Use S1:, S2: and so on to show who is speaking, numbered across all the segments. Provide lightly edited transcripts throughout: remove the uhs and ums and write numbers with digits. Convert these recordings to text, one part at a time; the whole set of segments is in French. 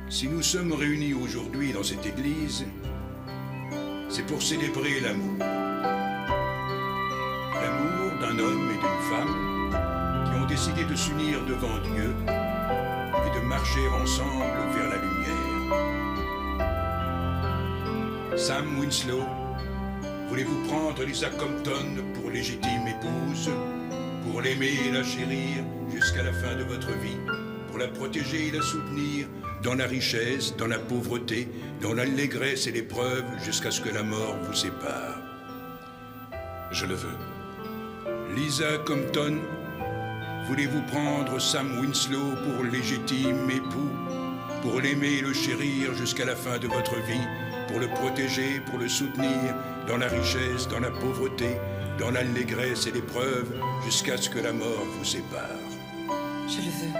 S1: Si nous sommes réunis aujourd'hui dans cette église, c'est pour célébrer l'amour. L'amour d'un homme et d'une femme qui ont décidé de s'unir devant Dieu et de marcher ensemble vers la lumière. Sam Winslow, voulez-vous prendre Lisa Compton pour légitime épouse, pour l'aimer et la chérir jusqu'à la fin de votre vie, pour la protéger et la soutenir dans la richesse, dans la pauvreté, dans l'allégresse et l'épreuve, jusqu'à ce que la mort vous sépare?
S2: Je le veux.
S1: Lisa Compton, voulez-vous prendre Sam Winslow pour légitime époux, pour l'aimer et le chérir jusqu'à la fin de votre vie, pour le protéger, pour le soutenir dans la richesse, dans la pauvreté, dans l'allégresse et l'épreuve, jusqu'à ce que la mort vous sépare?
S3: Je le veux.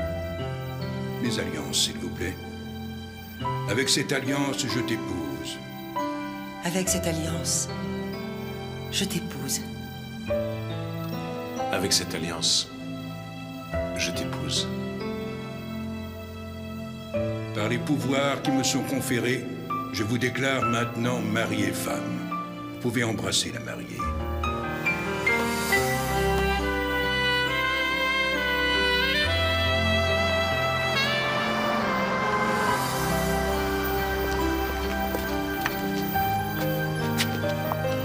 S1: Les alliances, s'il vous plaît. Avec cette alliance, je t'épouse.
S3: Avec cette alliance, je t'épouse.
S2: Avec cette alliance, je t'épouse.
S1: Par les pouvoirs qui me sont conférés, je vous déclare maintenant mari et femme. Vous pouvez embrasser la mariée.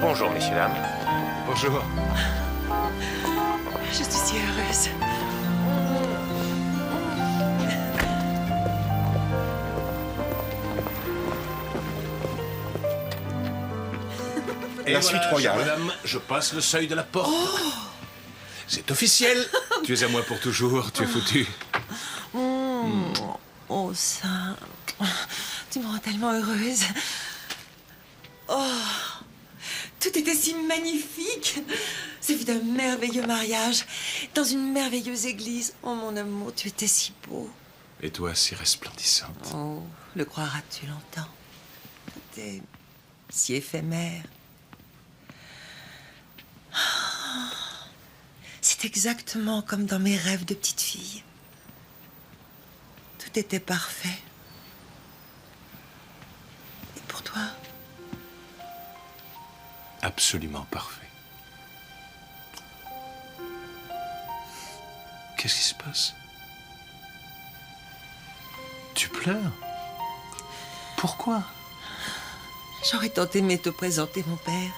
S4: Bonjour, messieurs, dames.
S2: Bonjour.
S3: Je suis si heureuse.
S2: Et
S4: La
S2: voilà,
S4: suite royale.
S2: chère madame, je passe le seuil de la porte. C'est officiel. Tu es à moi pour toujours, tu es foutu.
S3: Oh, ça... Tu me rends tellement heureuse. Oh, tout était si magnifique. Ça fut un merveilleux mariage, dans une merveilleuse église. Oh, mon amour, tu étais si beau.
S2: Et toi, si resplendissante.
S3: Oh, le croiras-tu longtemps? Tout est si éphémère. Ah, c'est exactement comme dans mes rêves de petite fille. Tout était parfait. Et pour toi?
S2: Absolument parfait. Qu'est-ce qui se passe? Tu pleures? Pourquoi?
S3: J'aurais tant aimé te présenter mon père.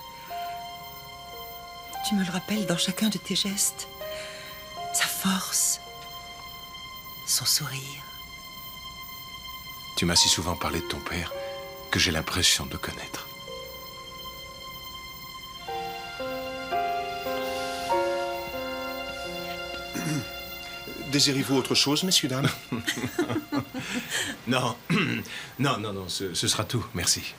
S3: Tu me le rappelles dans chacun de tes gestes. Sa force, son sourire.
S2: Tu m'as si souvent parlé de ton père que j'ai l'impression de le connaître.
S4: Désirez-vous autre chose, messieurs, dames?
S2: Non, non, ce sera tout, merci.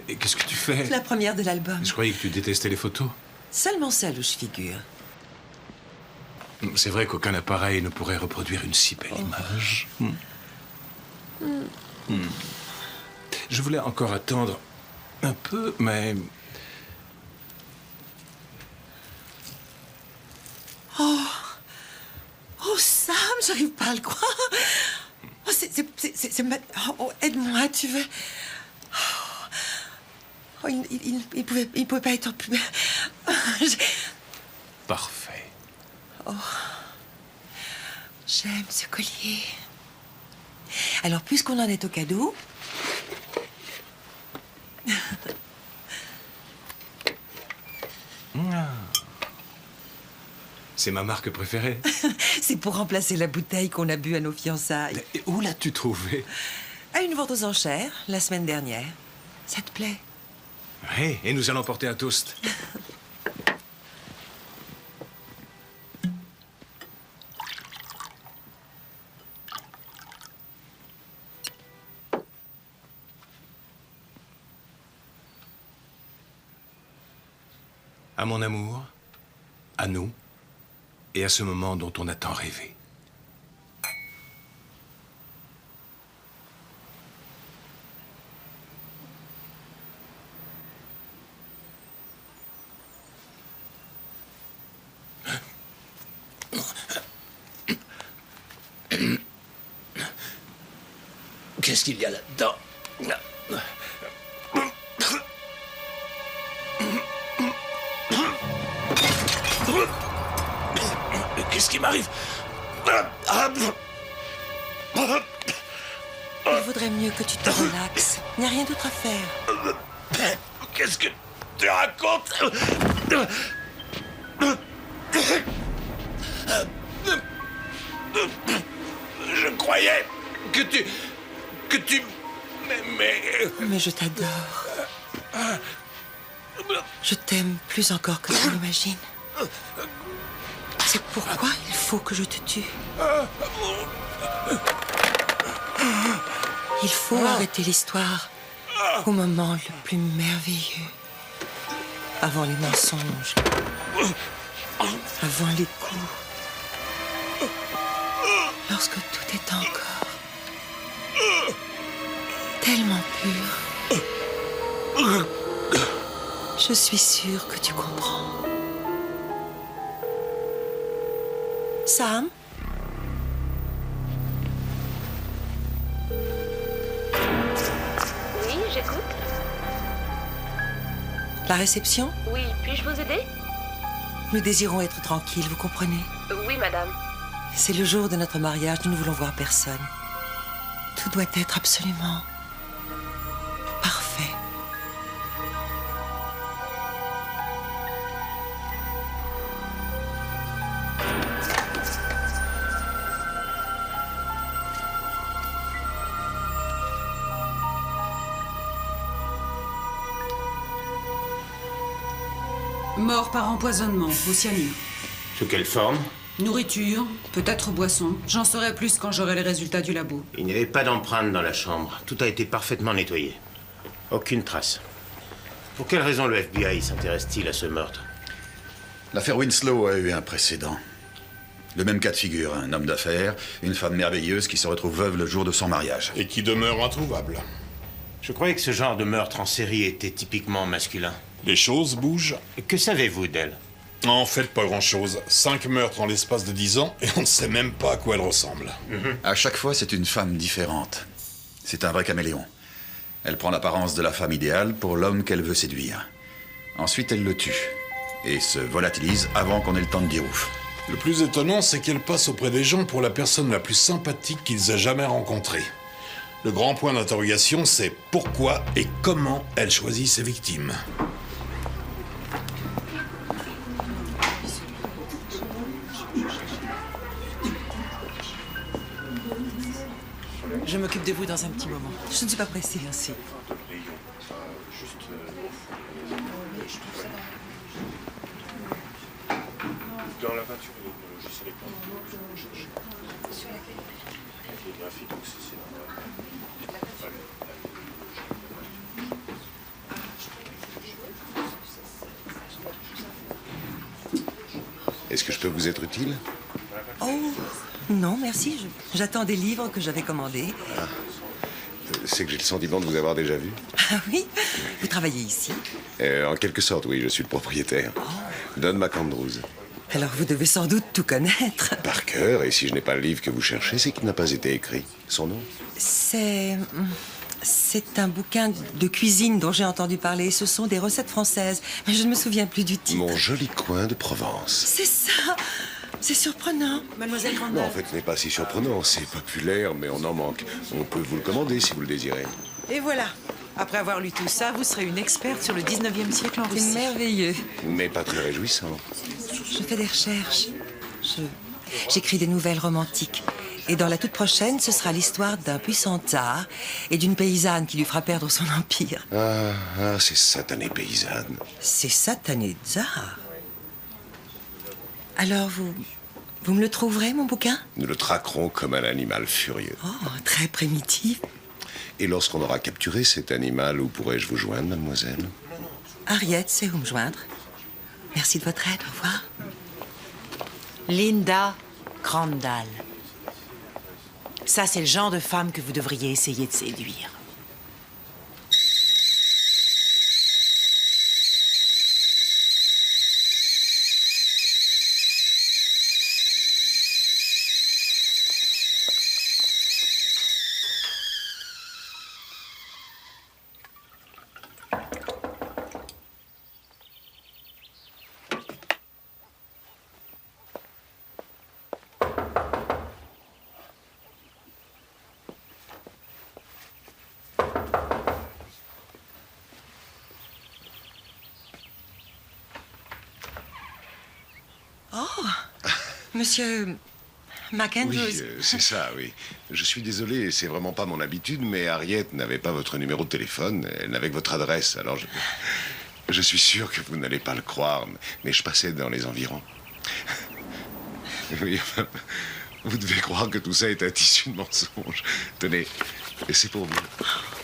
S2: Qu'est-ce que tu fais?
S3: La première de l'album.
S2: Je croyais que tu détestais les photos.
S3: Seulement celle où je figure.
S2: C'est vrai qu'aucun appareil ne pourrait reproduire une si belle image. Je voulais encore attendre un peu, mais...
S3: Oh, Sam, j'arrive pas à le croire. Oh, oh, aide-moi, tu veux. Oh, il pouvait pas être plus...
S2: Parfait.
S3: Oh, j'aime ce collier. Alors, puisqu'on en est au cadeau...
S2: C'est ma marque préférée.
S3: C'est pour remplacer la bouteille qu'on a bu à nos fiançailles.
S2: Et où l'as-tu trouvée?
S3: À une vente aux enchères, la semaine dernière. Ça te plaît?
S2: Oui, et nous allons porter un toast. À mon amour, à nous, et à ce moment dont on a tant rêvé. Qu'est-ce qu'il y a là-dedans? Mais qu'est-ce qui m'arrive?
S3: Il vaudrait mieux que tu te relaxes. Il n'y a rien d'autre à faire.
S2: Qu'est-ce que tu racontes? Je croyais que tu m'aimais.
S3: Mais je t'adore. Je t'aime plus encore que tu l'imagines. C'est pourquoi il faut que je te tue. Il faut arrêter l'histoire au moment le plus merveilleux. Avant les mensonges. Avant les coups. Lorsque tout est encore tellement pur. Je suis sûre que tu comprends. Sam?
S5: Oui, j'écoute.
S3: La réception?
S5: Oui, puis-je vous aider?
S3: Nous désirons être tranquilles, vous comprenez?
S5: Oui, madame.
S3: C'est le jour de notre mariage, nous ne voulons voir personne. Tout doit être absolument parfait.
S6: Mort par empoisonnement, au cyanure.
S4: Sous quelle forme?
S6: Nourriture, peut-être boisson. J'en saurai plus quand j'aurai les résultats du labo.
S4: Il n'y avait pas d'empreinte dans la chambre. Tout a été parfaitement nettoyé. Aucune trace. Pour quelle raison le FBI s'intéresse-t-il à ce meurtre?
S7: L'affaire Winslow a eu un précédent. Le même cas de figure, un homme d'affaires, une femme merveilleuse qui se retrouve veuve le jour de son mariage.
S8: Et qui demeure introuvable.
S4: Je croyais que ce genre de meurtre en série était typiquement masculin.
S8: Les choses bougent.
S4: Que savez-vous d'elle?
S8: En fait, pas grand-chose. 5 meurtres en l'espace de 10 ans, et on ne sait même pas à quoi elle ressemble.
S7: À chaque fois, c'est une femme différente. C'est un vrai caméléon. Elle prend l'apparence de la femme idéale pour l'homme qu'elle veut séduire. Ensuite, elle le tue. Et se volatilise avant qu'on ait le temps de dire ouf.
S8: Le plus étonnant, c'est qu'elle passe auprès des gens pour la personne la plus sympathique qu'ils aient jamais rencontrée. Le grand point d'interrogation, c'est pourquoi et comment elle choisit ses victimes.
S3: Je m'occupe de vous dans un petit moment. Je ne suis pas pressée. Merci.
S8: Dans la peinture et l'ethnologie, c'est les points que je cherche. Les graphies, donc c'est
S9: Est-ce que je peux vous être utile?
S3: Oh, non, merci. J'attends des livres que j'avais commandés.
S9: C'est que j'ai le sentiment de vous avoir déjà vu.
S3: Ah oui? Vous travaillez ici?
S9: En quelque sorte, oui, je suis le propriétaire. Don McAndrews.
S3: Alors vous devez sans doute tout connaître.
S9: Par cœur, et si je n'ai pas le livre que vous cherchez, c'est qu'il n'a pas été écrit. Son nom?
S3: C'est un bouquin de cuisine dont j'ai entendu parler. Ce sont des recettes françaises, mais je ne me souviens plus du titre.
S9: Mon joli coin de Provence.
S3: C'est ça. C'est surprenant, mademoiselle
S9: Non,
S3: Grandal.
S9: en fait, ce n'est pas si surprenant. C'est populaire, mais on en manque. On peut vous le commander si vous le désirez.
S10: Et voilà. Après avoir lu tout ça, vous serez une experte sur le 19e siècle en
S3: C'est
S10: Russie.
S3: merveilleux.
S9: Mais pas très réjouissant.
S3: Je fais des recherches. J'écris des nouvelles romantiques. Et dans la toute prochaine, ce sera l'histoire d'un puissant tsar et d'une paysanne qui lui fera perdre son empire.
S9: Ah, ces satanées paysannes.
S3: C'est satané tsar. Alors, vous me le trouverez, mon bouquin?
S9: Nous le traquerons comme un animal furieux.
S3: Oh, très primitif.
S9: Et lorsqu'on aura capturé cet animal, où pourrais-je vous joindre, mademoiselle?
S3: Harriet sait où me joindre. Merci de votre aide. Au revoir.
S10: Linda Grandal. Ça, c'est le genre de femme que vous devriez essayer de séduire.
S3: Monsieur McAndrews.
S9: Oui, c'est ça, oui. Je suis désolé, c'est vraiment pas mon habitude, mais Harriet n'avait pas votre numéro de téléphone, elle n'avait que votre adresse, alors je suis sûr que vous n'allez pas le croire, mais je passais dans les environs. Oui, enfin, vous devez croire que tout ça est un tissu de mensonges. Tenez, et c'est pour vous.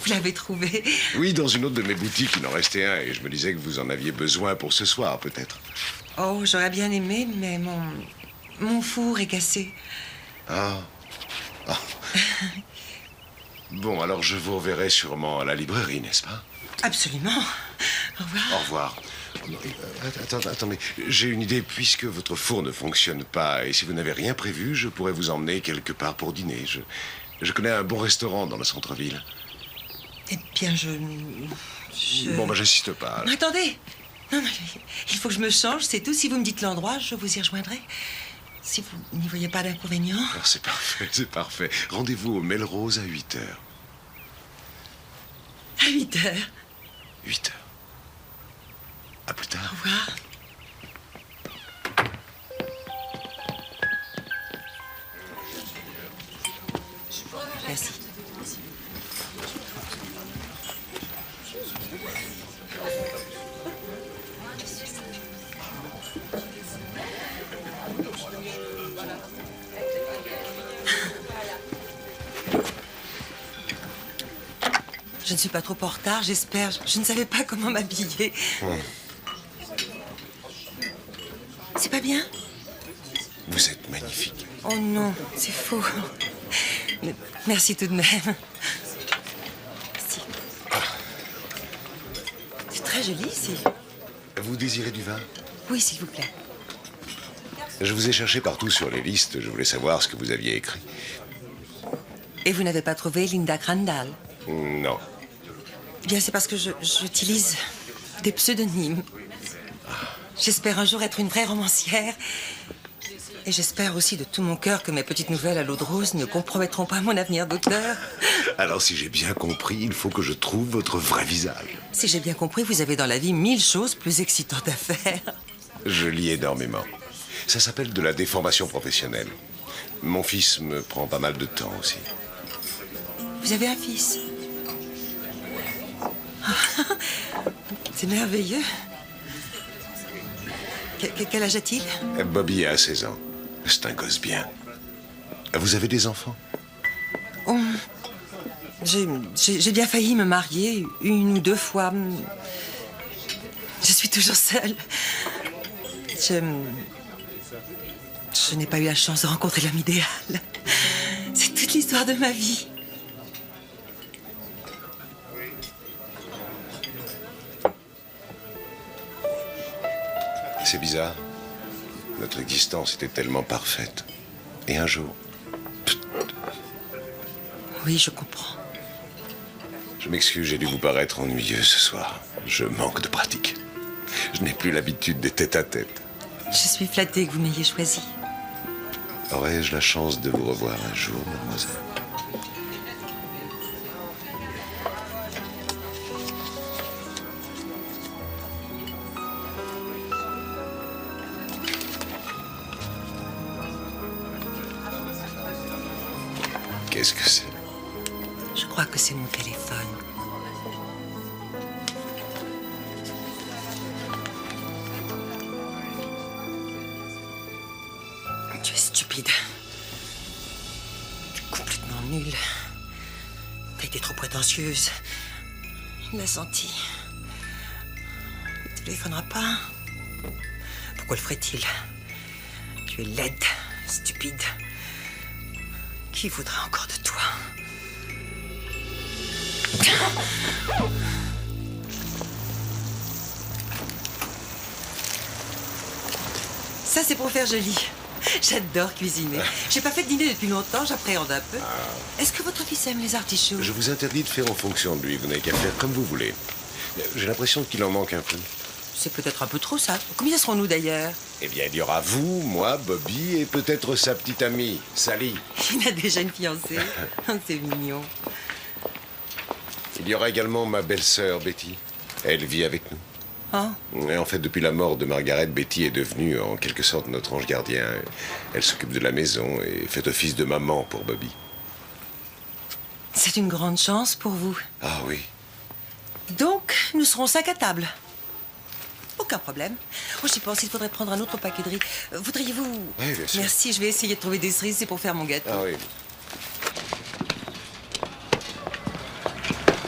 S3: Vous l'avez trouvé?
S9: Oui, dans une autre de mes boutiques, il en restait un, et je me disais que vous en aviez besoin pour ce soir, peut-être.
S3: Oh, j'aurais bien aimé, mais mon four est cassé.
S9: Ah. Ah. Bon, alors je vous reverrai sûrement à la librairie, n'est-ce pas?
S3: Absolument. Au revoir.
S9: Au revoir. Attendez, j'ai une idée. Puisque votre four ne fonctionne pas, et si vous n'avez rien prévu, je pourrais vous emmener quelque part pour dîner. Je connais un bon restaurant dans le centre-ville.
S3: Eh bien, je...
S9: Bon, ben, j'insiste pas.
S3: Non, attendez. Non, il faut que je me change, c'est tout. Si vous me dites l'endroit, je vous y rejoindrai. Si vous n'y voyez pas d'inconvénient.
S9: Oh, c'est parfait, c'est parfait. Rendez-vous au Melrose à 8h.
S3: À 8h.
S9: 8h. À plus tard.
S3: Au revoir. Merci. Je ne suis pas trop en retard, j'espère. Je ne savais pas comment m'habiller. C'est pas bien?
S9: Vous êtes magnifique.
S3: Oh non, c'est faux. Mais merci tout de même. Merci. C'est très joli ici.
S9: Vous désirez du vin?
S3: Oui, s'il vous plaît.
S9: Je vous ai cherché partout sur les listes. Je voulais savoir ce que vous aviez écrit.
S3: Et vous n'avez pas trouvé Linda Crandall?
S9: Non.
S3: Eh bien, c'est parce que j'utilise des pseudonymes. J'espère un jour être une vraie romancière. Et j'espère aussi de tout mon cœur que mes petites nouvelles à l'eau de rose ne compromettront pas mon avenir d'auteur.
S9: Alors, si j'ai bien compris, il faut que je trouve votre vrai visage.
S3: Si j'ai bien compris, vous avez dans la vie 1000 choses plus excitantes à faire.
S9: Je lis énormément. Ça s'appelle de la déformation professionnelle. Mon fils me prend pas mal de temps aussi.
S3: Vous avez un fils? C'est merveilleux. Quel âge a-t-il?
S9: Bobby a 16 ans. C'est un gosse bien. Vous avez des enfants?
S3: Oh, j'ai bien failli me marier 1 ou 2 fois. Je suis toujours seule. Je n'ai pas eu la chance de rencontrer l'homme idéal. C'est toute l'histoire de ma vie.
S9: C'est bizarre. Notre existence était tellement parfaite. Et un jour...
S3: Oui, je comprends.
S9: Je m'excuse, j'ai dû vous paraître ennuyeux ce soir. Je manque de pratique. Je n'ai plus l'habitude des tête-à-tête.
S3: Je suis flattée que vous m'ayez choisi.
S9: Aurais-je la chance de vous revoir un jour, mademoiselle? Qu'est-ce que c'est?
S3: Je crois que c'est mon téléphone. Tu es stupide. Tu es complètement nulle. T'as été trop prétentieuse. Il l'a senti. Il ne téléphonera pas. Pourquoi le ferait-il? Tu es laide, stupide. Qui voudra encore de toi? Ça, c'est pour faire joli. J'adore cuisiner. J'ai pas fait de dîner depuis longtemps, j'appréhende un peu. Est-ce que votre fils aime les artichauts?
S9: Je vous interdis de faire en fonction de lui. Vous n'avez qu'à faire comme vous voulez. J'ai l'impression qu'il en manque un peu.
S3: C'est peut-être un peu trop, ça. Combien serons-nous, d'ailleurs?
S9: Eh bien, il y aura vous, moi, Bobby et peut-être sa petite amie, Sally.
S3: Il a déjà une fiancée. C'est mignon.
S9: Il y aura également ma belle-sœur, Betty. Elle vit avec nous.
S3: Oh.
S9: Et en fait, depuis la mort de Margaret, Betty est devenue en quelque sorte notre ange gardien. Elle s'occupe de la maison et fait office de maman pour Bobby.
S3: C'est une grande chance pour vous.
S9: Ah oui.
S3: Donc, nous serons 5 à table. Aucun problème. Oh, j'y pense, il faudrait prendre un autre paquet de riz. Voudriez-vous...
S9: Oui, bien sûr.
S3: Merci, je vais essayer de trouver des cerises, c'est pour faire mon gâteau.
S9: Ah oui.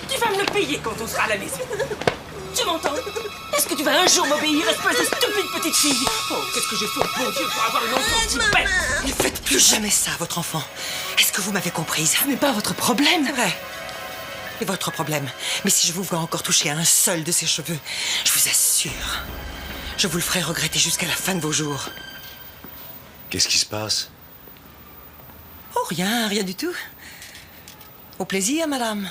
S11: Tu vas me le payer quand on sera à la maison. Tu m'entends? Est-ce que tu vas un jour m'obéir, espèce de stupide petite fille? Oh, qu'est-ce que j'ai fait au bon Dieu pour avoir une enfant si bête?
S3: Ne faites plus jamais ça, votre enfant. Est-ce que vous m'avez comprise?
S11: Ce n'est pas votre problème.
S3: C'est vrai. C'est votre problème. Mais si je vous vois encore toucher à un seul de ses cheveux, je vous assure, je vous le ferai regretter jusqu'à la fin de vos jours.
S9: Qu'est-ce qui se passe?
S3: Oh, rien, rien du tout. Au plaisir, madame.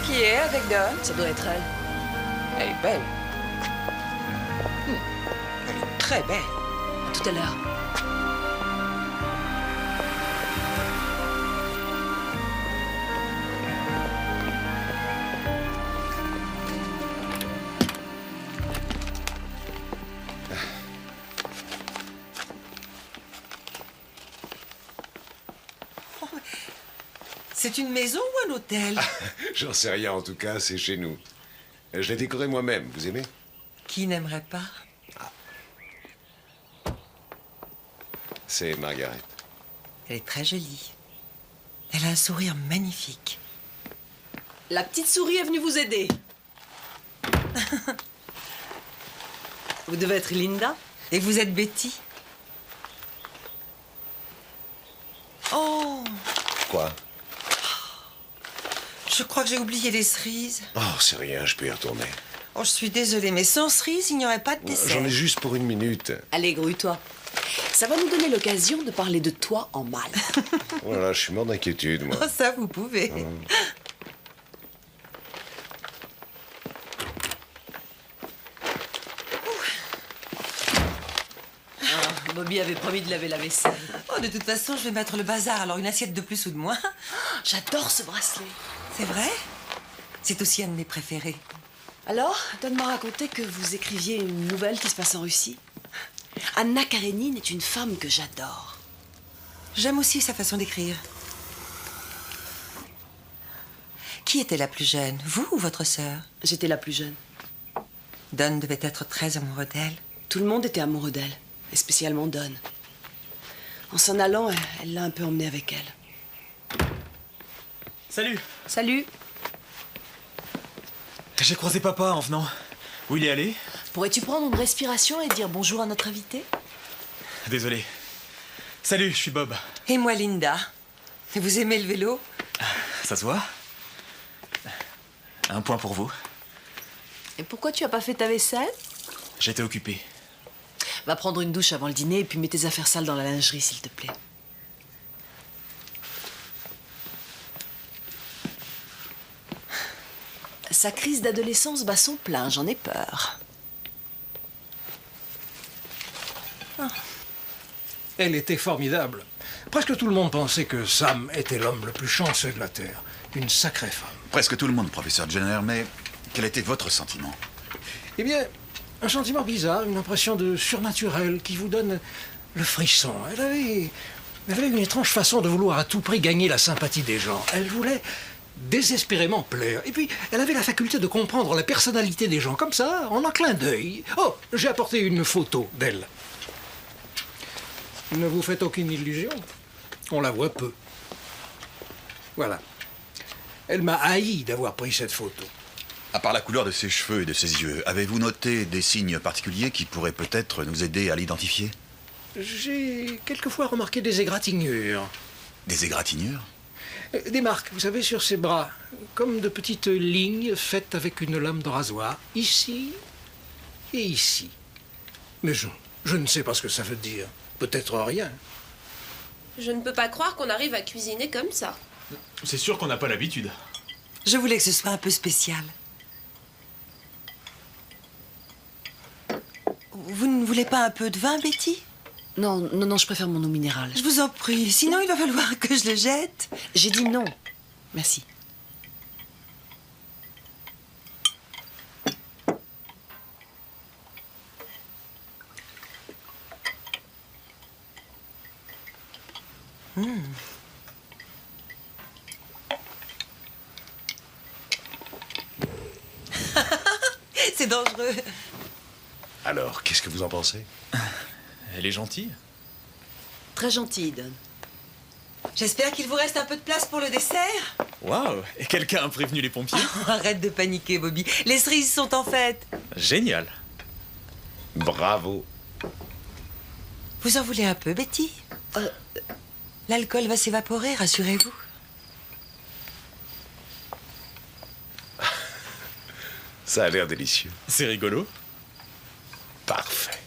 S3: Qui est avec Don?
S11: Ça doit être elle.
S3: Elle est belle. Elle est très belle.
S11: À tout à l'heure.
S3: C'est une maison ou un hôtel?
S9: J'en sais rien, en tout cas, c'est chez nous. Je l'ai décoré moi-même, vous aimez?
S3: Qui n'aimerait pas?
S9: C'est Margaret.
S3: Elle est très jolie. Elle a un sourire magnifique.
S11: La petite souris est venue vous aider. Vous devez être Linda.
S3: Et vous êtes Betty? Oh!
S9: Quoi?
S3: Je crois que j'ai oublié les cerises.
S9: Oh, c'est rien, je peux y retourner.
S3: Oh, je suis désolée, mais sans cerises, il n'y aurait pas de dessert.
S9: J'en ai juste pour 1 minute.
S11: Allez, grouille-toi. Ça va nous donner l'occasion de parler de toi en mal.
S9: Voilà, je suis mort d'inquiétude, moi.
S3: Oh, ça, vous pouvez.
S11: Bobby avait promis de laver la vaisselle.
S3: Oh, de toute façon, je vais mettre le bazar, alors une assiette de plus ou de moins.
S11: J'adore ce bracelet.
S3: C'est vrai? C'est aussi un de mes préférés.
S11: Alors, Don m'a raconté que vous écriviez une nouvelle qui se passe en Russie. Anna Karénine est une femme que j'adore.
S3: J'aime aussi sa façon d'écrire. Qui était la plus jeune, vous ou votre sœur?
S11: J'étais la plus jeune.
S3: Don devait être très amoureux d'elle.
S11: Tout le monde était amoureux d'elle, et spécialement Don. En s'en allant, elle l'a un peu emmenée avec elle.
S12: Salut.
S11: Salut.
S12: J'ai croisé papa en venant. Où il est allé?
S11: Pourrais-tu prendre une respiration et dire bonjour à notre invité?
S12: Désolé. Salut, je suis Bob.
S3: Et moi, Linda. Et vous aimez le vélo?
S12: Ça se voit? Un point pour vous.
S11: Et pourquoi tu as pas fait ta vaisselle?
S12: J'étais occupé.
S11: Va prendre une douche avant le dîner et puis mets tes affaires sales dans la lingerie, s'il te plaît. Sa crise d'adolescence bat son plein, j'en ai peur.
S13: Elle était formidable. Presque tout le monde pensait que Sam était l'homme le plus chanceux de la Terre. Une sacrée femme.
S7: Presque tout le monde, professeur Jenner, mais quel était votre sentiment?
S13: Eh bien, un sentiment bizarre, une impression de surnaturel qui vous donne le frisson. Elle avait une étrange façon de vouloir à tout prix gagner la sympathie des gens. Elle voulait désespérément plaire. Et puis, elle avait la faculté de comprendre la personnalité des gens comme ça, en un clin d'œil. Oh, j'ai apporté une photo d'elle. Ne vous faites aucune illusion. On la voit peu. Voilà. Elle m'a haï d'avoir pris cette photo.
S7: À part la couleur de ses cheveux et de ses yeux, avez-vous noté des signes particuliers qui pourraient peut-être nous aider à l'identifier?
S13: J'ai quelquefois remarqué des égratignures.
S7: Des égratignures?
S13: Des marques, vous savez, sur ses bras. Comme de petites lignes faites avec une lame de rasoir. Ici et ici. Mais je ne sais pas ce que ça veut dire. Peut-être rien.
S5: Je ne peux pas croire qu'on arrive à cuisiner comme ça.
S12: C'est sûr qu'on n'a pas l'habitude.
S3: Je voulais que ce soit un peu spécial. Vous ne voulez pas un peu de vin, Betty?
S14: Non, non, non, je préfère mon eau minérale.
S3: Je vous en prie, sinon il va falloir que je le jette.
S14: J'ai dit non. Merci.
S3: C'est dangereux.
S9: Alors, qu'est-ce que vous en pensez?
S15: Elle est gentille.
S14: Très gentille, Don.
S3: J'espère qu'il vous reste un peu de place pour le dessert.
S15: Waouh! Et quelqu'un a prévenu les pompiers?
S3: Arrête de paniquer, Bobby. Les cerises sont en fête.
S15: Génial.
S9: Bravo.
S3: Vous en voulez un peu, Betty? L'alcool va s'évaporer, rassurez-vous.
S9: Ça a l'air délicieux.
S15: C'est rigolo.
S9: Parfait.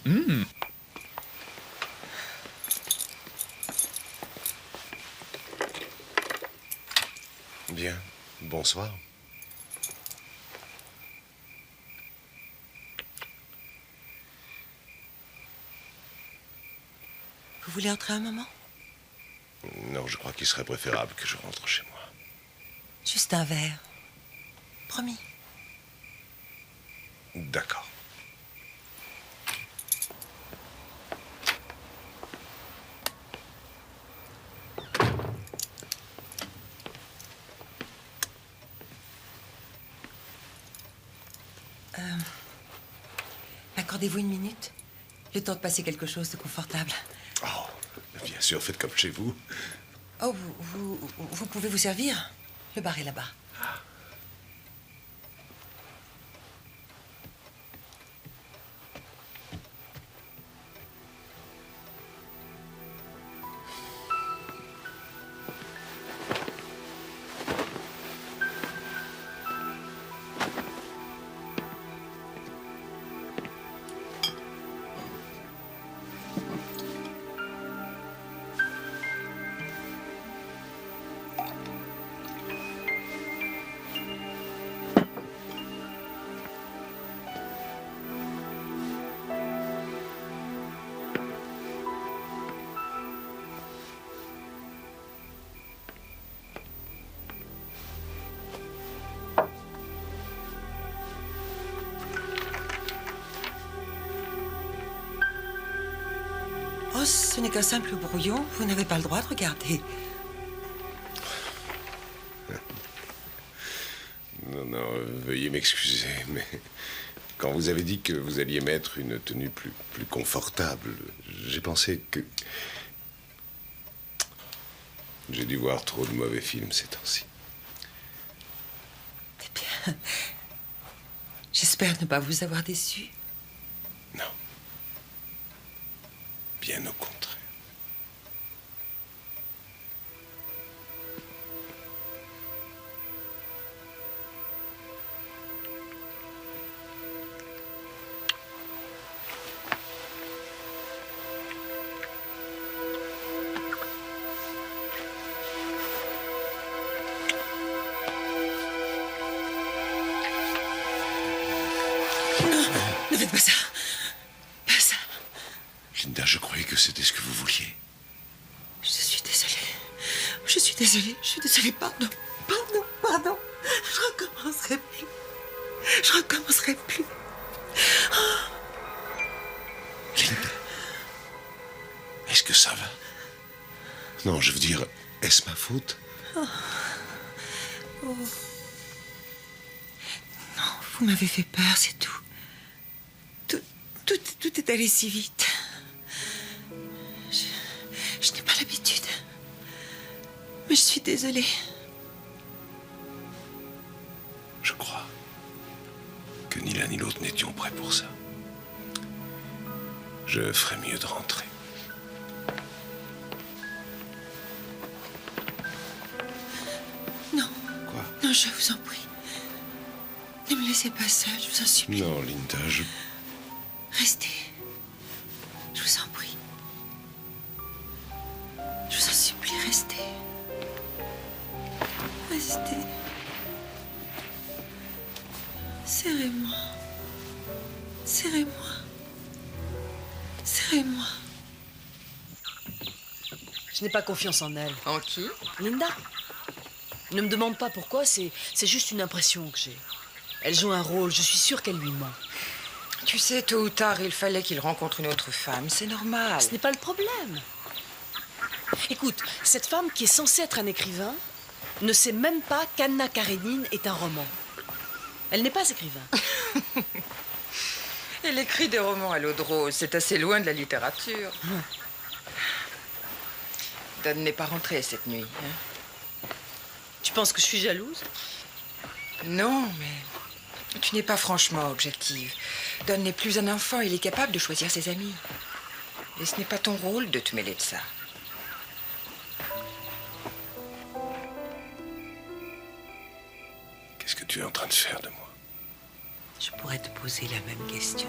S9: Bien. Bonsoir.
S3: Vous voulez entrer un moment?
S9: Non, je crois qu'il serait préférable que je rentre chez moi.
S3: Juste un verre. Promis.
S9: D'accord.
S3: Accordez-vous une minute? Le temps de passer quelque chose de confortable.
S9: Oh, bien sûr, faites comme chez vous.
S3: Oh, vous pouvez vous servir? Le bar est là-bas. Oh, ce n'est qu'un simple brouillon. Vous n'avez pas le droit de regarder.
S9: Non, non, veuillez m'excuser, mais quand vous avez dit que vous alliez mettre une tenue plus confortable, j'ai pensé que... J'ai dû voir trop de mauvais films ces temps-ci.
S3: Eh bien, j'espère ne pas vous avoir déçu.
S9: Non. Bien au contraire.
S3: Ne faites pas ça. Pas ça.
S9: Linda, je croyais que c'était ce que vous vouliez.
S3: Je suis désolée. Je suis désolée. Je suis désolée. Pardon. Pardon. Pardon. Je recommencerai plus. Je recommencerai plus. Oh.
S9: Linda. Est-ce que ça va? Non, je veux dire, est-ce ma faute?
S3: Oh. Oh. Non, vous m'avez fait peur, c'est tout. Tout est allé si vite. Je n'ai pas l'habitude. Mais je suis désolée.
S9: Je crois que ni l'un ni l'autre n'étions prêts pour ça. Je ferais mieux de rentrer.
S3: Non.
S9: Quoi?
S3: Non, je vous en prie. Ne me laissez pas seule, je vous en supplie.
S9: Non, Linda,
S3: Restez. Je vous en prie. Je vous en supplie, restez. Restez. Serrez-moi. Serrez-moi. Serrez-moi. Serrez-moi. Serrez-moi. Serrez-moi. Serrez-moi. Serrez-moi. Serrez-moi. Serrez-moi. Serrez-moi. Serrez-moi. Serrez-moi. Serrez-moi. Serrez-moi. Serrez-moi. Serrez-moi. Serrez-moi. Serrez-moi.
S14: Je n'ai pas confiance en elle.
S16: En qui?
S14: Linda. Ne me demande pas pourquoi, c'est juste une impression que j'ai. Elle joue un rôle, je suis sûre qu'elle lui ment.
S16: Tu sais, tôt ou tard, il fallait qu'il rencontre une autre femme. C'est normal.
S14: Ce n'est pas le problème. Écoute, cette femme qui est censée être un écrivain ne sait même pas qu'Anna Karénine est un roman. Elle n'est pas écrivain.
S16: Elle écrit des romans à l'eau de rose. C'est assez loin de la littérature. Don n'est pas rentré cette nuit. Hein?
S14: Tu penses que je suis jalouse?
S16: Non, mais tu n'es pas franchement objective. Don n'est plus un enfant. Il est capable de choisir ses amis. Et ce n'est pas ton rôle de te mêler de ça.
S9: Qu'est-ce que tu es en train de faire de moi?
S3: Je pourrais te poser la même question.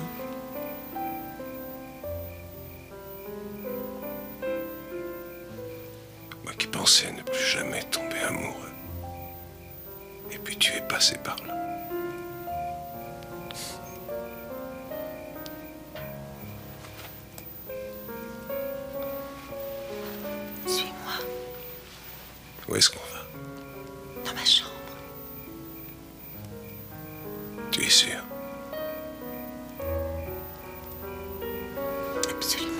S9: Moi qui pensais ne plus jamais tomber amoureux. Et puis tu es passé par là.
S3: Suis-moi.
S9: Où est-ce qu'on va?
S3: Dans ma chambre.
S9: Tu es sûr?
S3: Absolument.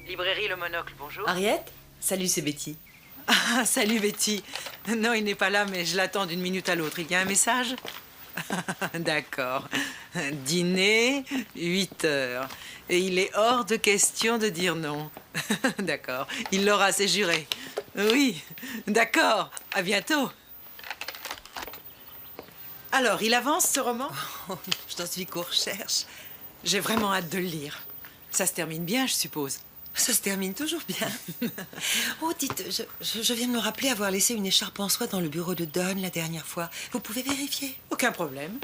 S10: Librairie Le Monocle, bonjour.
S14: Ariette? Salut, c'est Betty.
S10: Ah, salut Betty. Non, il n'est pas là, mais je l'attends d'une minute à l'autre. Il y a un message? D'accord. Dîner, 8 heures. Et il est hors de question de dire non. D'accord. Il l'aura, c'est juré. Oui, d'accord. À bientôt. Alors, il avance, ce roman? Je t'en suis qu'aux recherches. J'ai vraiment hâte de le lire. Ça se termine bien, je suppose.
S3: Ça se termine toujours bien. Oh, dites, je viens de me rappeler avoir laissé une écharpe en soie dans le bureau de Don la dernière fois. Vous pouvez vérifier?
S10: Aucun problème.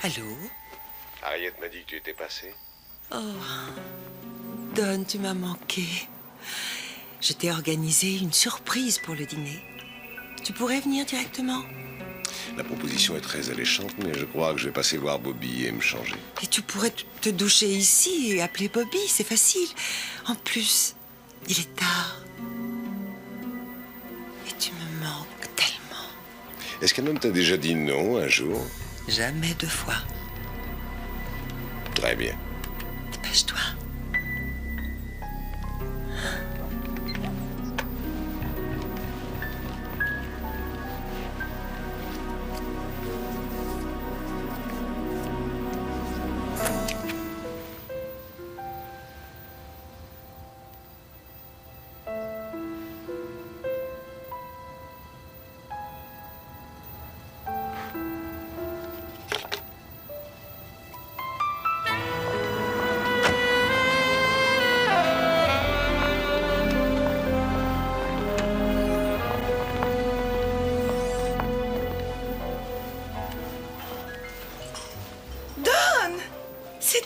S3: Allô?
S9: Harriet m'a dit que tu étais passé.
S3: Oh, Don, tu m'as manqué. Je t'ai organisé une surprise pour le dîner. Tu pourrais venir directement?
S9: La proposition est très alléchante, mais je crois que je vais passer voir Bobby et me changer.
S3: Et tu pourrais te doucher ici et appeler Bobby, c'est facile. En plus, il est tard. Et tu me manques tellement.
S9: Est-ce qu'un homme t'a déjà dit non un jour?
S3: Jamais 2 fois.
S9: Très bien.
S3: Dépêche-toi.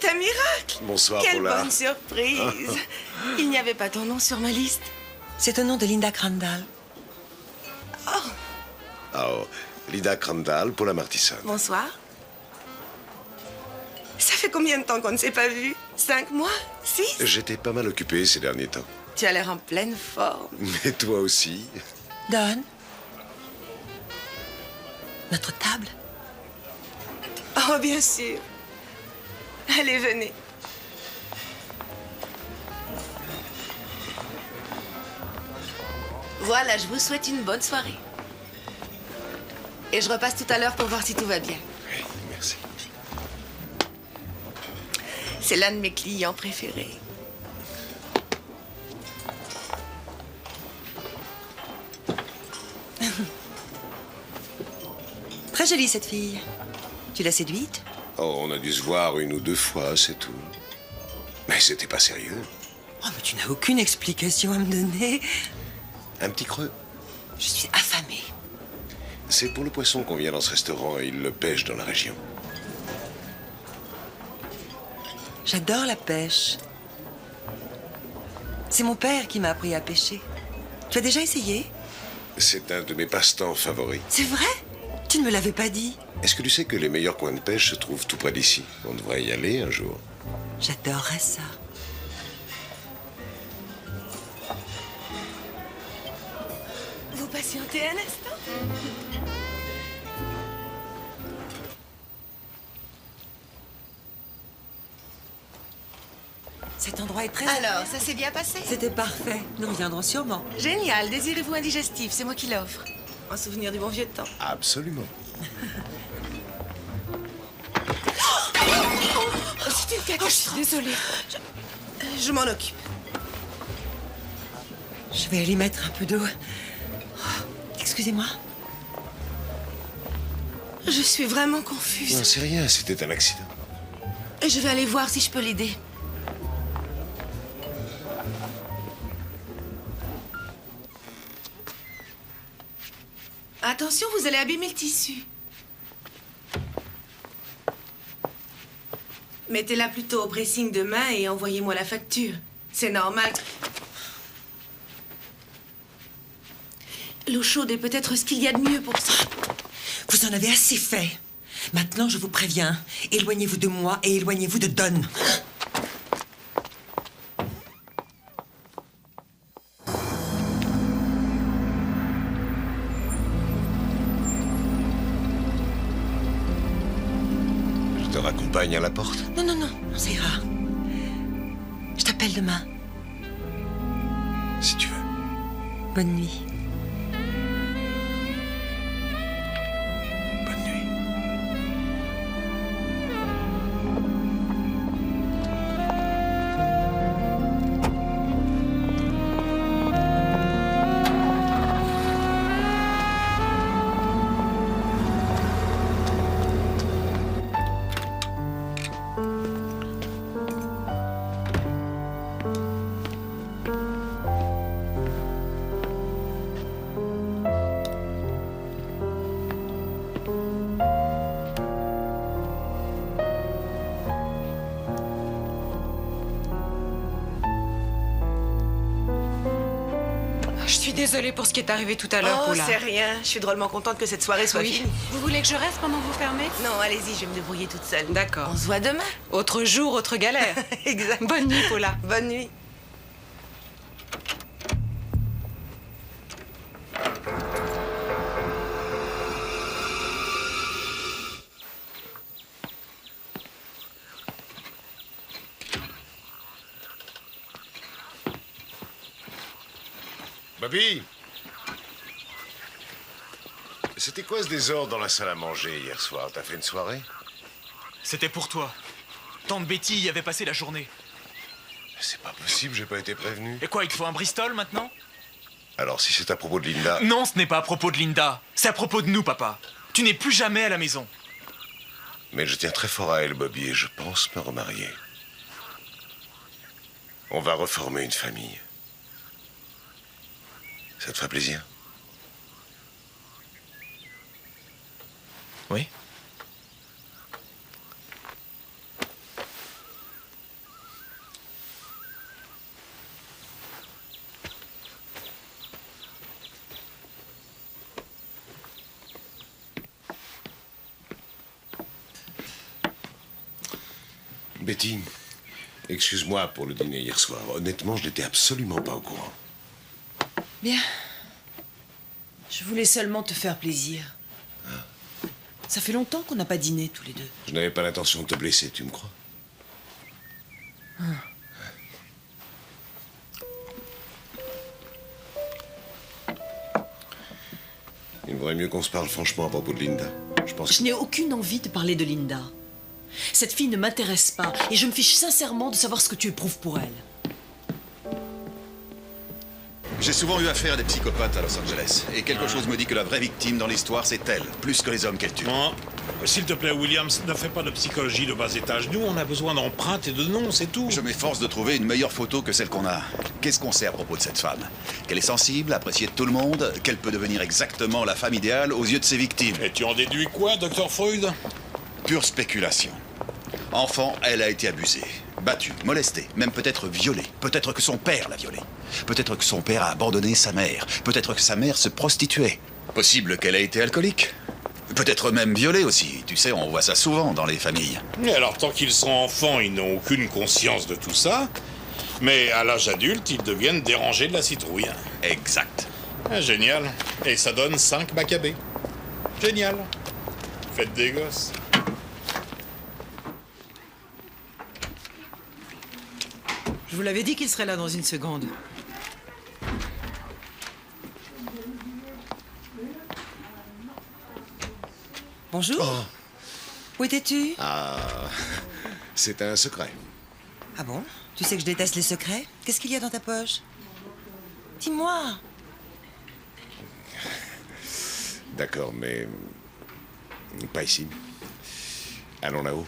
S17: C'est un miracle.
S9: Bonsoir,
S17: Quelle
S9: Paula.
S17: bonne surprise. Il n'y avait pas ton nom sur ma liste.
S3: C'est au nom de Linda Crandall.
S9: Oh, Linda Crandall, Paula Martison.
S17: Bonsoir. Ça fait combien de temps qu'on ne s'est pas vu? 5 mois? 6?
S9: J'étais pas mal occupé ces derniers temps.
S17: Tu as l'air en pleine forme.
S9: Mais toi aussi.
S3: Don. Notre table.
S17: Oh, bien sûr. Allez, venez. Voilà, je vous souhaite une bonne soirée. Et je repasse tout à l'heure pour voir si tout va bien.
S9: Oui, merci.
S17: C'est l'un de mes clients préférés.
S3: Très jolie, cette fille. Tu l'as séduite?
S9: Oh, on a dû se voir 1 ou 2 fois, c'est tout. Mais c'était pas sérieux.
S3: Oh, mais tu n'as aucune explication à me donner.
S9: Un petit creux.
S3: Je suis affamée.
S9: C'est pour le poisson qu'on vient dans ce restaurant et ils le pêchent dans la région.
S3: J'adore la pêche. C'est mon père qui m'a appris à pêcher. Tu as déjà essayé?
S9: C'est un de mes passe-temps favoris.
S3: C'est vrai? Tu ne me l'avais pas dit.
S9: Est-ce que tu sais que les meilleurs coins de pêche se trouvent tout près d'ici? On devrait y aller un jour.
S3: J'adorerais ça.
S17: Vous patientez un instant?
S3: Cet endroit est très...
S17: Alors, ça s'est bien passé?
S3: C'était parfait. Nous reviendrons sûrement.
S17: Génial. Désirez-vous un digestif? C'est moi qui l'offre. En souvenir du bon vieux temps.
S9: Absolument.
S17: C'est une catastrophe. Je suis désolée. Je m'en occupe.
S3: Je vais aller mettre un peu d'eau. Excusez-moi.
S17: Je suis vraiment confuse.
S9: Non, c'est rien, c'était un accident.
S17: Je vais aller voir si je peux l'aider. Attention, vous allez abîmer le tissu. Mettez-la plutôt au pressing demain et envoyez-moi la facture. C'est normal. L'eau chaude est peut-être ce qu'il y a de mieux pour ça.
S3: Vous en avez assez fait. Maintenant, je vous préviens. Éloignez-vous de moi et éloignez-vous de Don.
S9: Je te raccompagne à la porte.
S3: Non, non, non, ça ira. Je t'appelle demain.
S9: Si tu veux.
S3: Bonne nuit.
S6: Je suis désolée pour ce qui est arrivé tout à l'heure,
S17: Oh,
S6: Paula.
S17: c'est rien. Je suis drôlement contente que cette soirée soit
S6: Oui.
S17: finie.
S6: Vous voulez que je reste pendant que vous fermez?
S17: Non, allez-y, je vais me débrouiller toute seule.
S6: D'accord.
S17: On se voit demain.
S6: Autre jour, autre galère.
S17: Exact.
S6: Bonne nuit, Paula.
S17: Bonne nuit.
S9: Bobby! C'était quoi ce désordre dans la salle à manger hier soir? T'as fait une soirée?
S12: C'était pour toi. Tante Betty y avait passé la journée.
S9: C'est pas possible, j'ai pas été prévenu.
S12: Et quoi, il te faut un Bristol maintenant?
S9: Alors, si c'est à propos de Linda...
S12: Non, ce n'est pas à propos de Linda. C'est à propos de nous, papa. Tu n'es plus jamais à la maison.
S9: Mais je tiens très fort à elle, Bobby, et je pense me remarier. On va reformer une famille. Ça te ferait plaisir?
S12: Oui.
S9: Betty, excuse-moi pour le dîner hier soir. Honnêtement, je n'étais absolument pas au courant.
S14: Bien. Je voulais seulement te faire plaisir. Ça fait longtemps qu'on n'a pas dîné tous les deux.
S9: Je n'avais pas l'intention de te blesser, tu me crois? Il vaudrait mieux qu'on se parle franchement à propos de Linda.
S14: Je n'ai aucune envie de parler de Linda. Cette fille ne m'intéresse pas et je me fiche sincèrement de savoir ce que tu éprouves pour elle.
S7: J'ai souvent eu affaire à des psychopathes à Los Angeles. Et quelque chose me dit que la vraie victime dans l'histoire, c'est elle, plus que les hommes qu'elle tue.
S8: Non. S'il te plaît, Williams, ne fais pas de psychologie de bas étage. Nous, on a besoin d'empreintes et de noms, c'est tout.
S7: Je m'efforce de trouver une meilleure photo que celle qu'on a. Qu'est-ce qu'on sait à propos de cette femme? Qu'elle est sensible, appréciée de tout le monde, qu'elle peut devenir exactement la femme idéale aux yeux de ses victimes.
S8: Et tu en déduis quoi, Dr. Freud?
S7: Pure spéculation. Enfant, elle a été abusée, battue, molestée, même peut-être violée. Peut-être que son père l'a violée. Peut-être que son père a abandonné sa mère. Peut-être que sa mère se prostituait. Possible qu'elle ait été alcoolique. Peut-être même violée aussi. Tu sais, on voit ça souvent dans les familles.
S8: Et alors, tant qu'ils sont enfants, ils n'ont aucune conscience de tout ça. Mais à l'âge adulte, ils deviennent dérangés de la citrouille.
S7: Exact.
S8: Ah, génial. Et ça donne 5 macabées. Génial. Faites des gosses.
S10: Je vous l'avais dit qu'il serait là dans une seconde.
S3: Bonjour.
S9: Oh.
S3: Où étais-tu?
S9: Ah, c'est un secret.
S3: Ah bon? Tu sais que je déteste les secrets? Qu'est-ce qu'il y a dans ta poche? Dis-moi.
S9: D'accord, mais pas ici. Allons là-haut.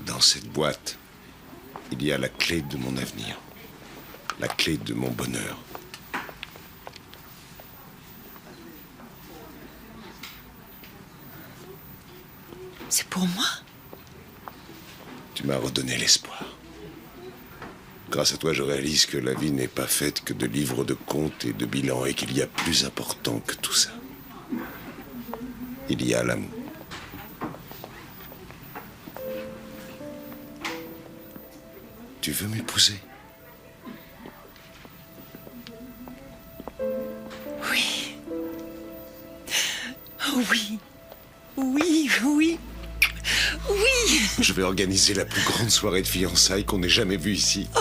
S9: Dans cette boîte, il y a la clé de mon avenir, la clé de mon bonheur.
S3: C'est pour moi?
S9: Tu m'as redonné l'espoir. Grâce à toi, je réalise que la vie n'est pas faite que de livres de comptes et de bilans et qu'il y a plus important que tout ça. Il y a l'amour. Tu veux m'épouser?
S3: Oui. Oui. Oui, oui. Oui.
S9: Je vais organiser la plus grande soirée de fiançailles qu'on ait jamais vue ici.
S3: Oh.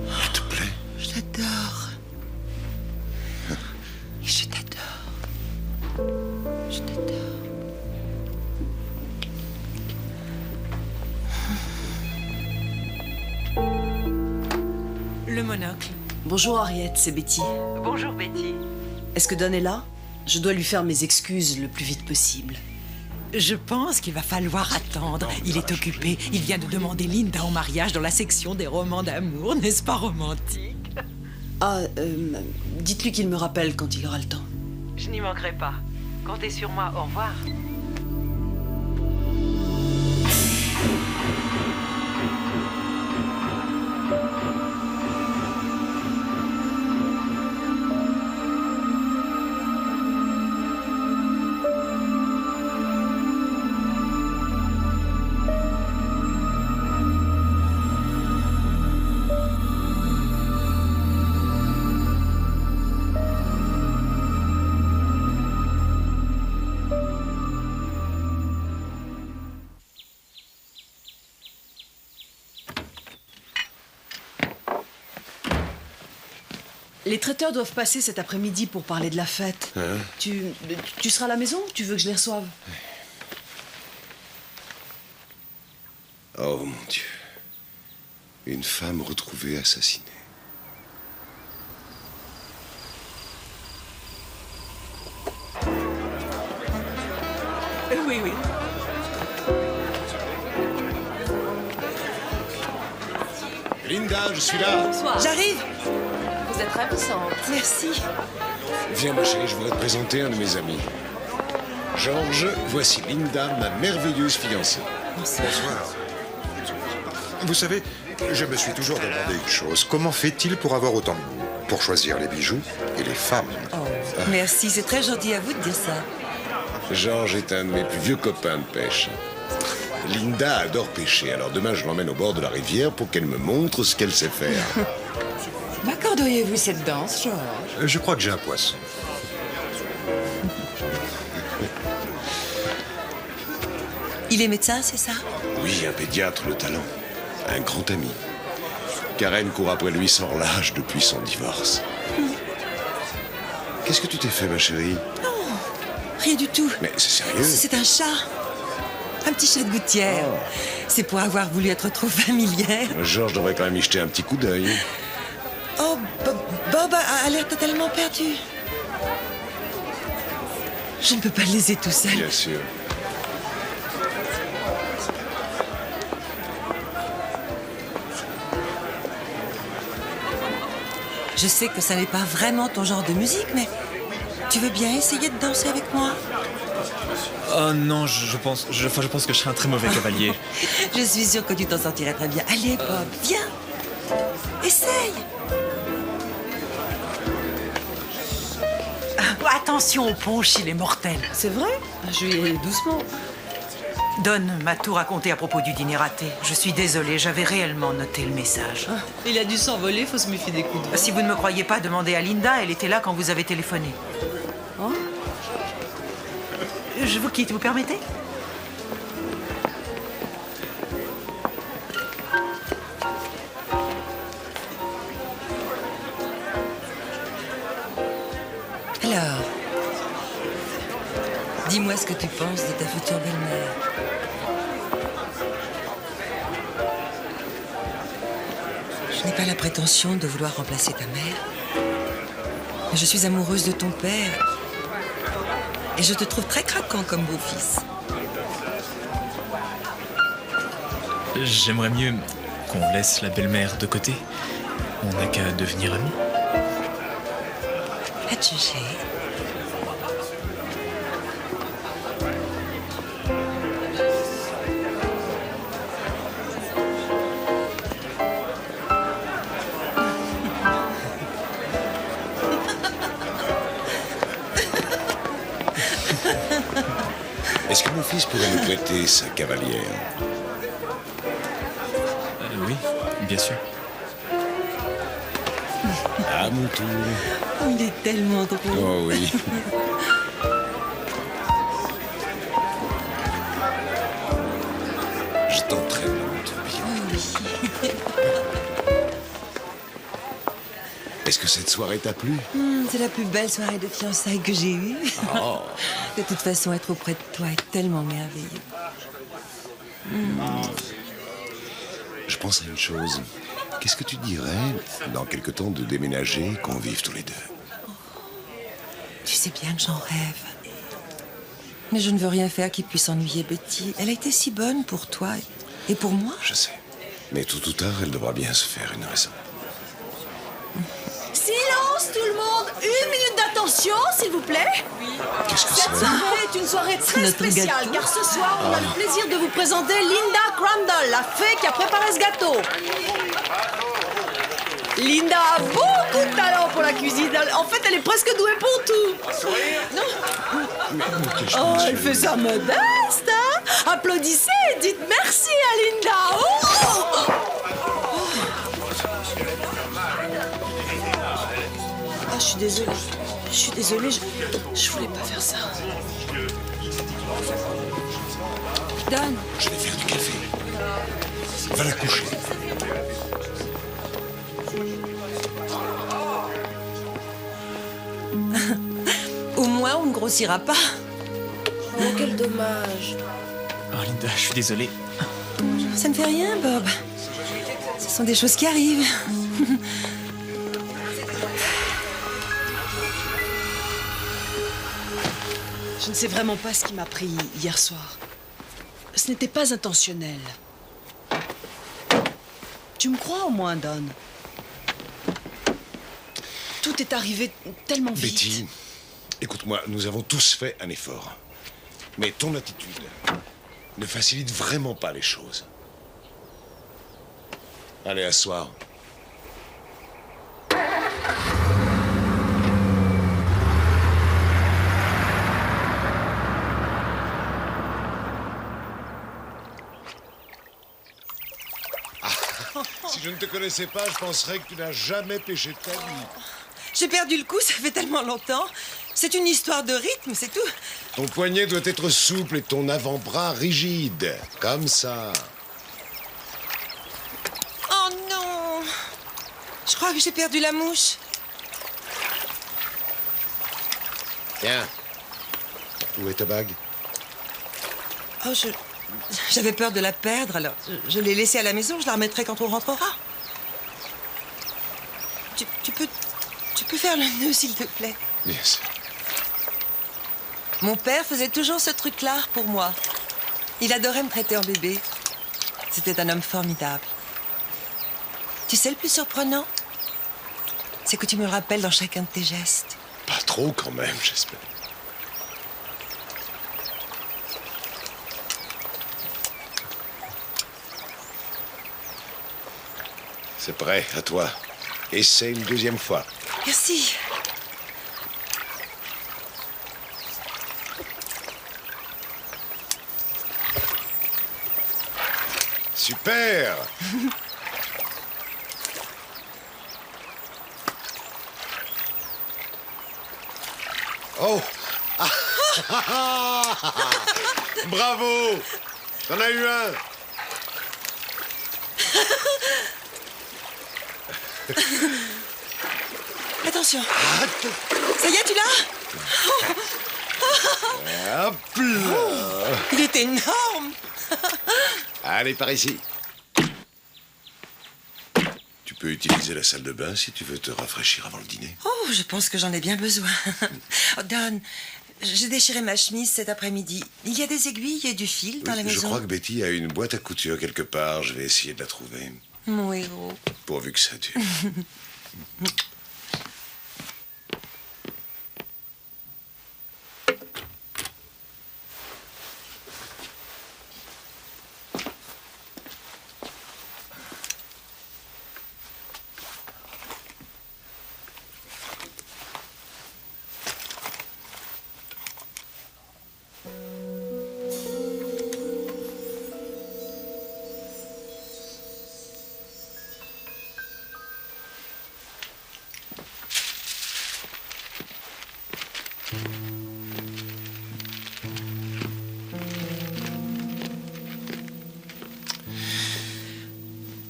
S9: S'il te plaît.
S3: Je t'adore. Je t'adore. Je t'adore.
S10: Le monocle.
S14: Bonjour Harriet, c'est Betty.
S10: Bonjour Betty.
S14: Est-ce que Don est là? Je dois lui faire mes excuses le plus vite possible.
S10: Je pense qu'il va falloir attendre. Il est occupé. Il vient de demander Linda en mariage dans la section des romans d'amour. N'est-ce pas romantique?
S14: Ah, dites-lui qu'il me rappelle quand il aura le temps.
S10: Je n'y manquerai pas. Comptez sur moi. Au revoir.
S14: Les traiteurs doivent passer cet après-midi pour parler de la fête.
S9: Hein?
S14: Tu seras à la maison ou tu veux que je les reçoive?
S9: Oh mon Dieu. Une femme retrouvée assassinée.
S10: Oui, oui.
S9: Linda, je suis là.
S5: Bonsoir.
S3: J'arrive.
S5: Vous êtes ravissante.
S3: Merci.
S9: Viens ma chérie, je voudrais te présenter un de mes amis. Georges, voici Linda, ma merveilleuse fiancée.
S3: Bonsoir.
S9: Vous savez,
S18: Je me suis toujours demandé une chose. Comment fait-il pour avoir autant de goût? Pour choisir les bijoux et les femmes.
S3: Oh, merci, c'est très gentil à vous de dire ça.
S9: Georges est un de mes plus vieux copains de pêche. Linda adore pêcher, alors demain je l'emmène au bord de la rivière pour qu'elle me montre ce qu'elle sait faire.
S16: M'accorderiez-vous cette danse, Georges?
S18: Je crois que j'ai un poisson.
S3: Il est médecin, c'est ça?
S9: Oui, un pédiatre de talent. Un grand ami. Karen court après lui sans relâche depuis son divorce. Qu'est-ce que tu t'es fait, ma chérie?
S3: Non, rien du tout.
S9: Mais c'est sérieux?
S3: C'est un chat. Un petit chat de gouttière. C'est pour avoir voulu être trop familière.
S9: Georges devrait quand même y jeter un petit coup d'œil.
S3: Oh, Bob a l'air totalement perdu. Je ne peux pas le laisser tout seul.
S9: Bien sûr.
S3: Je sais que ça n'est pas vraiment ton genre de musique, mais tu veux bien essayer de danser avec moi?
S15: Oh non, je pense que je serai un très mauvais cavalier.
S3: Je suis sûre que tu t'en sortirais très bien. Allez, Bob, viens. Essaye.
S10: Attention au punch, il est mortel.
S14: C'est vrai? Je vais y aller doucement.
S10: Don m'a tout raconté à propos du dîner raté. Je suis désolée, j'avais réellement noté le message.
S14: Il a dû s'envoler, faut se méfier des coups de vent.
S10: Si vous ne me croyez pas, demandez à Linda, elle était là quand vous avez téléphoné.
S14: Oh.
S10: Je vous quitte, vous permettez?
S3: Alors, dis-moi ce que tu penses de ta future belle-mère. Je n'ai pas la prétention de vouloir remplacer ta mère. Mais je suis amoureuse de ton père. Et je te trouve très craquant comme beau-fils.
S15: J'aimerais mieux qu'on laisse la belle-mère de côté. On n'a qu'à devenir amis.
S3: À te juger.
S9: Est-ce que mon fils pourrait me prêter sa cavalière?
S15: Oui, bien sûr.
S9: À mon tour.
S3: Il est tellement drôle.
S9: Oh oui. Je t'entraîne à mon tourbillon. Est-ce que cette soirée t'a plu?
S3: C'est la plus belle soirée de fiançailles que j'ai eue.
S9: Oh.
S3: De toute façon, être auprès de toi est tellement merveilleux.
S9: Je pense à une chose. Qu'est-ce que tu dirais, dans quelque temps, de déménager, qu'on vive tous les deux?
S3: Tu sais bien que j'en rêve. Mais je ne veux rien faire qui puisse ennuyer Betty. Elle a été si bonne pour toi et pour moi.
S9: Je sais. Mais tôt ou tard, elle devra bien se faire une raison.
S11: Silence, tout le monde! 1 minute d'attention, s'il vous plaît.
S9: Qu'est-ce que
S11: Cette
S9: c'est?
S11: soirée est une soirée très
S3: Notre
S11: spéciale,
S3: gâteau.
S11: car ce soir, on a le plaisir de vous présenter Linda Crandall, la fée qui a préparé ce gâteau. Linda a beaucoup de talent pour la cuisine. En fait, elle est presque douée pour tout. Non. Oh, elle fait ça modeste, hein? Applaudissez et dites merci à Linda. Oh! Ah, je suis désolée. Je suis désolée, je voulais pas faire ça.
S3: Don.
S9: Je vais faire du café. Va la coucher.
S3: Au moins, on ne grossira pas.
S5: Oh, quel dommage.
S15: Oh, Linda, je suis désolé.
S3: Ça ne fait rien, Bob. Ce sont des choses qui arrivent.
S14: Je ne sais vraiment pas ce qui m'a pris hier soir. Ce n'était pas intentionnel. Tu me crois au moins, Don? Tout est arrivé tellement vite.
S9: Betty, écoute-moi, nous avons tous fait un effort. Mais ton attitude ne facilite vraiment pas les choses. Allez, asseoir. Si je ne te connaissais pas, je penserais que tu n'as jamais péché de ta vie.
S3: J'ai perdu le coup, ça fait tellement longtemps. C'est une histoire de rythme, c'est tout.
S9: Ton poignet doit être souple et ton avant-bras rigide. Comme ça.
S3: Oh non! Je crois que j'ai perdu la mouche.
S9: Tiens. Où est ta bague?
S3: Oh, j'avais peur de la perdre, alors je l'ai laissée à la maison, je la remettrai quand on rentrera. Tu peux faire le nœud, s'il te plaît?
S9: Bien sûr.
S3: Mon père faisait toujours ce truc-là pour moi. Il adorait me traiter en bébé. C'était un homme formidable. Tu sais le plus surprenant? C'est que tu me le rappelles dans chacun de tes gestes.
S9: Pas trop quand même, j'espère. C'est prêt, à toi. Essaye une deuxième fois.
S3: Merci.
S9: Super. Oh. Bravo. T'en as eu un.
S3: Attention. Ça y est, tu l'as?
S9: Hop là.
S3: Il est énorme.
S9: Allez, par ici. Tu peux utiliser la salle de bain si tu veux te rafraîchir avant le dîner.
S3: Oh, je pense que j'en ai bien besoin. Oh, Don, j'ai déchiré ma chemise cet après-midi. Il y a des aiguilles et du fil dans la maison.
S9: Je crois que Betty a une boîte à couture quelque part. Je vais essayer de la trouver.
S3: Mon héros.
S9: Pourvu que ça dure.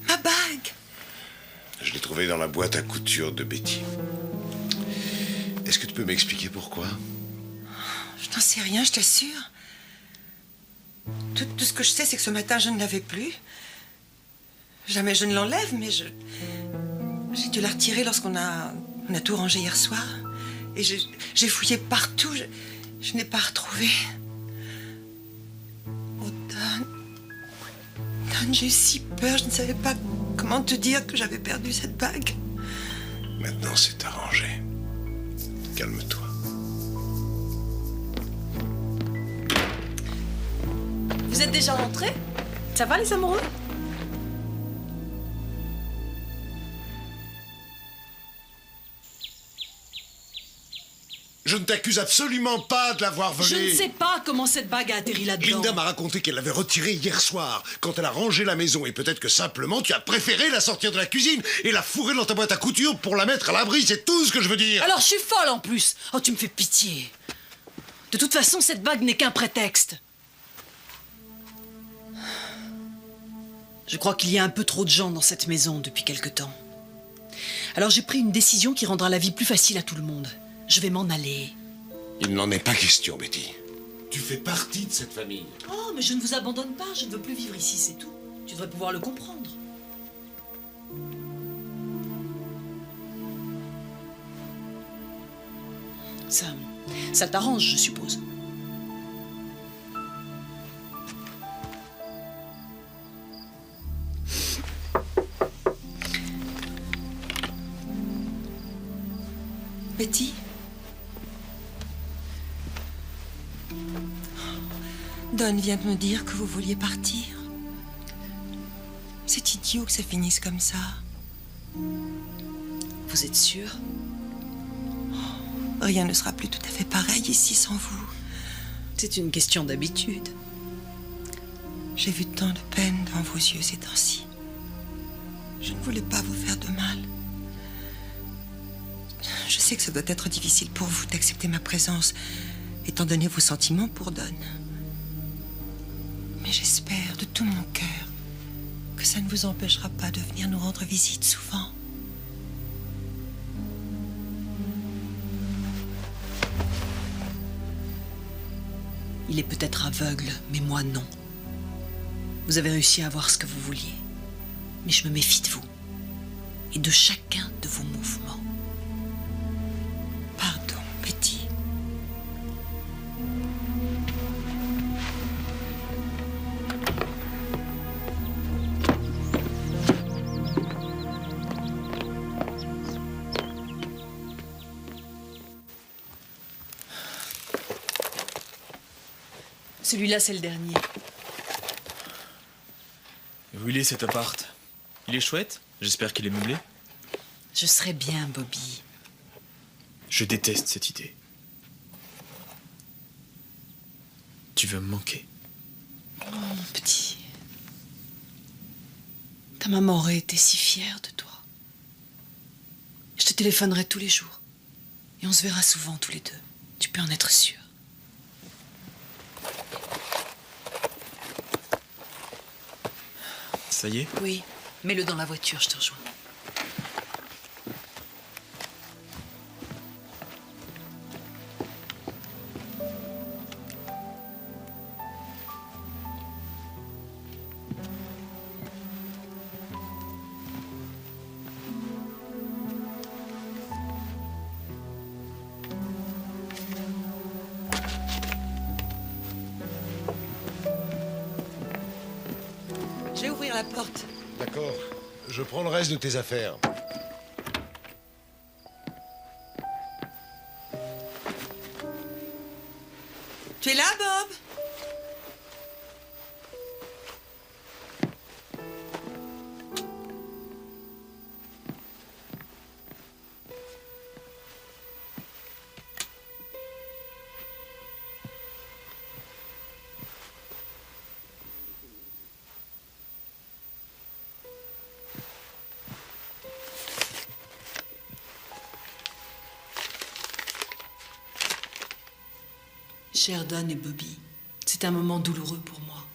S3: Ma bague.
S9: Je l'ai trouvée dans la boîte à couture de Betty. Est-ce que tu peux m'expliquer pourquoi?
S3: Je n'en sais rien, je t'assure. Tout ce que je sais, c'est que ce matin, je ne l'avais plus. Jamais je ne l'enlève, mais j'ai dû la retirer lorsqu'on a tout rangé hier soir. Et j'ai fouillé partout, je n'ai pas retrouvé. Oh, Don, j'ai eu si peur, je ne savais pas comment te dire que j'avais perdu cette bague.
S9: Maintenant, c'est arrangé. Calme-toi.
S14: Vous êtes déjà rentrés? Ça va, les amoureux?
S9: Je ne t'accuse absolument pas de l'avoir volée.
S14: Je ne sais pas comment cette bague a atterri là-dedans.
S9: Linda m'a raconté qu'elle l'avait retirée hier soir, quand elle a rangé la maison. Et peut-être que simplement, tu as préféré la sortir de la cuisine et la fourrer dans ta boîte à couture pour la mettre à l'abri. C'est tout ce que je veux dire.
S14: Alors je suis folle en plus. Oh, tu me fais pitié. De toute façon, cette bague n'est qu'un prétexte. Je crois qu'il y a un peu trop de gens dans cette maison depuis quelque temps. Alors j'ai pris une décision qui rendra la vie plus facile à tout le monde. Je vais m'en aller.
S9: Il n'en est pas question, Betty. Tu fais partie de cette famille.
S14: Oh, mais je ne vous abandonne pas. Je ne veux plus vivre ici, c'est tout. Tu devrais pouvoir le comprendre. Ça t'arrange, je suppose.
S3: Betty? Don vient de me dire que vous vouliez partir. C'est idiot que ça finisse comme ça.
S14: Vous êtes sûr?
S3: Rien ne sera plus tout à fait pareil ici sans vous.
S14: C'est une question d'habitude.
S3: J'ai vu tant de peine dans vos yeux ces temps-ci. Je ne voulais pas vous faire de mal. Je sais que ça doit être difficile pour vous d'accepter ma présence, étant donné vos sentiments pour Don. Mais j'espère de tout mon cœur que ça ne vous empêchera pas de venir nous rendre visite souvent.
S14: Il est peut-être aveugle, mais moi non. Vous avez réussi à avoir ce que vous vouliez. Mais je me méfie de vous. Et de chacun de vos mouvements.
S3: Pardon, Betty.
S14: Celui-là, c'est le dernier.
S15: Où il est cet appart? Il est chouette? J'espère qu'il est meublé.
S14: Je serai bien, Bobby.
S15: Je déteste cette idée. Tu vas me manquer.
S14: Oh, mon petit. Ta maman aurait été si fière de toi. Je te téléphonerai tous les jours. Et on se verra souvent tous les deux. Tu peux en être sûr.
S15: Ça y est?
S14: Oui. Mets-le dans la voiture, je te rejoins.
S3: Je vais ouvrir la porte.
S9: D'accord. Je prends le reste de tes affaires.
S3: Tu es là, Bob?
S14: Cher Don et Bobby, c'est un moment douloureux pour moi.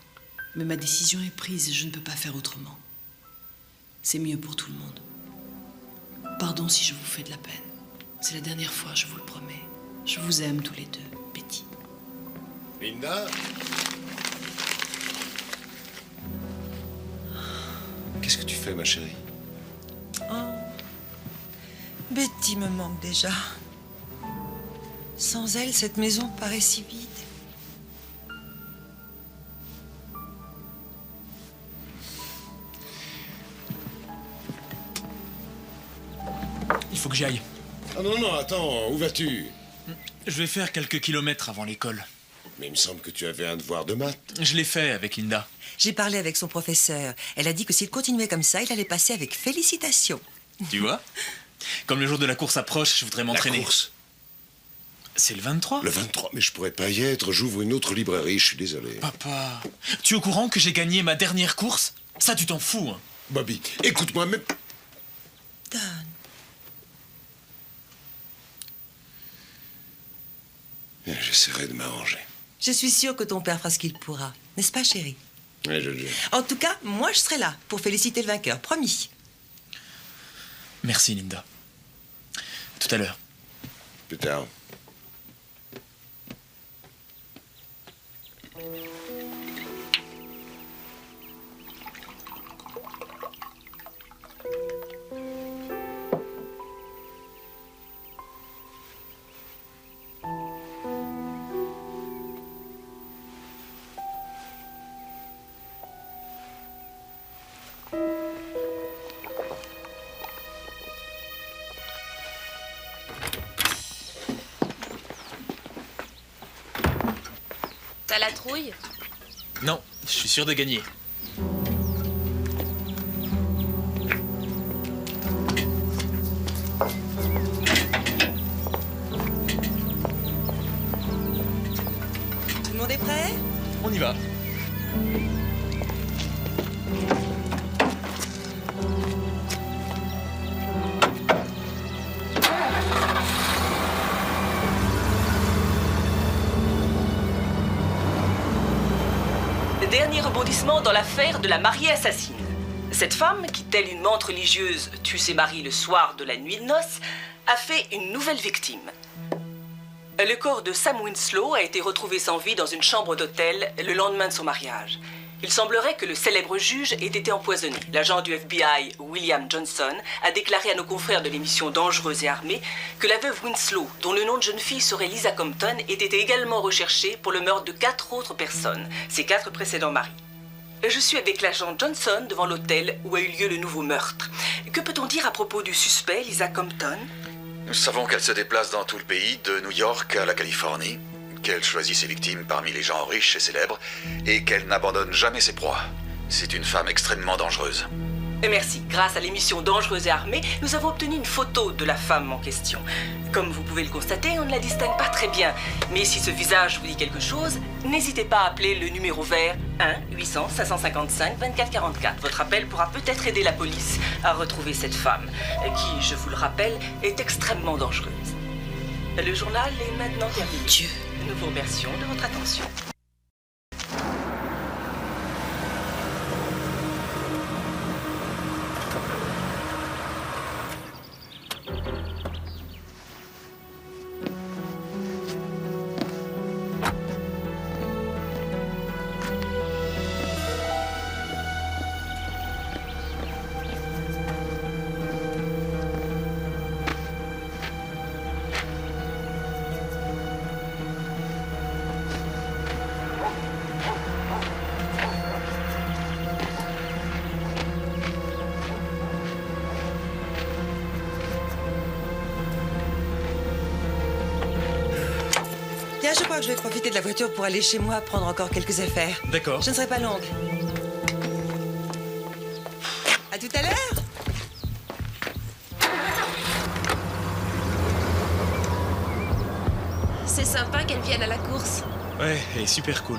S14: Mais ma décision est prise et je ne peux pas faire autrement. C'est mieux pour tout le monde. Pardon si je vous fais de la peine. C'est la dernière fois, je vous le promets. Je vous aime tous les deux, Betty.
S9: Linda? Qu'est-ce que tu fais, ma chérie?
S3: Oh. Betty me manque déjà. Sans elle, cette maison paraît si vide.
S15: Il faut que j'y aille.
S9: Ah non, non, attends, où vas-tu?
S15: Je vais faire quelques kilomètres avant l'école.
S9: Mais il me semble que tu avais un devoir de maths.
S15: Je l'ai fait avec Linda.
S3: J'ai parlé avec son professeur. Elle a dit que s'il continuait comme ça, il allait passer avec félicitations.
S15: Tu vois? Comme le jour de la course approche, je voudrais m'entraîner.
S9: La course?
S15: C'est le 23?
S9: Le 23, mais je pourrais pas y être. J'ouvre une autre librairie, je suis désolé.
S15: Papa, tu es au courant que j'ai gagné ma dernière course? Ça, tu t'en fous, hein?
S9: Bobby, écoute-moi, mais...
S3: Don.
S9: J'essaierai de m'arranger.
S3: Je suis sûre que ton père fera ce qu'il pourra. N'est-ce pas, chérie?
S9: Oui, je le dis.
S3: En tout cas, moi, je serai là pour féliciter le vainqueur. Promis.
S15: Merci, Linda. Tout à l'heure.
S9: Plus tard.
S5: T'as la trouille?
S15: Non, je suis sûr de gagner.
S3: prêt?
S15: On y va.
S19: Dernier rebondissement dans l'affaire de la mariée assassine. Cette femme, qui, telle une menthe religieuse, tue ses maris le soir de la nuit de noces, a fait une nouvelle victime. Le corps de Sam Winslow a été retrouvé sans vie dans une chambre d'hôtel le lendemain de son mariage. Il semblerait que le célèbre juge ait été empoisonné. L'agent du FBI, William Johnson, a déclaré à nos confrères de l'émission Dangereuse et Armée que la veuve Winslow, dont le nom de jeune fille serait Lisa Compton, était également recherchée pour le meurtre de 4 autres personnes, ses 4 précédents maris. Je suis avec l'agent Johnson devant l'hôtel où a eu lieu le nouveau meurtre. Que peut-on dire à propos du suspect, Lisa Compton?
S7: Nous savons qu'elle se déplace dans tout le pays, de New York à la Californie, qu'elle choisit ses victimes parmi les gens riches et célèbres, et qu'elle n'abandonne jamais ses proies. C'est une femme extrêmement dangereuse.
S19: Merci. Grâce à l'émission Dangereuse et Armée, nous avons obtenu une photo de la femme en question. Comme vous pouvez le constater, on ne la distingue pas très bien. Mais si ce visage vous dit quelque chose, n'hésitez pas à appeler le numéro vert 1-800-555-2444. Votre appel pourra peut-être aider la police à retrouver cette femme, qui, je vous le rappelle, est extrêmement dangereuse. Le journal est maintenant terminé.
S14: Dieu.
S19: Nous vous remercions de votre attention.
S3: Tiens, je crois que je vais profiter de la voiture pour aller chez moi prendre encore quelques affaires.
S15: D'accord.
S3: Je ne serai pas longue. À tout à l'heure.
S5: C'est sympa qu'elle vienne à la course.
S15: Ouais, elle est super cool.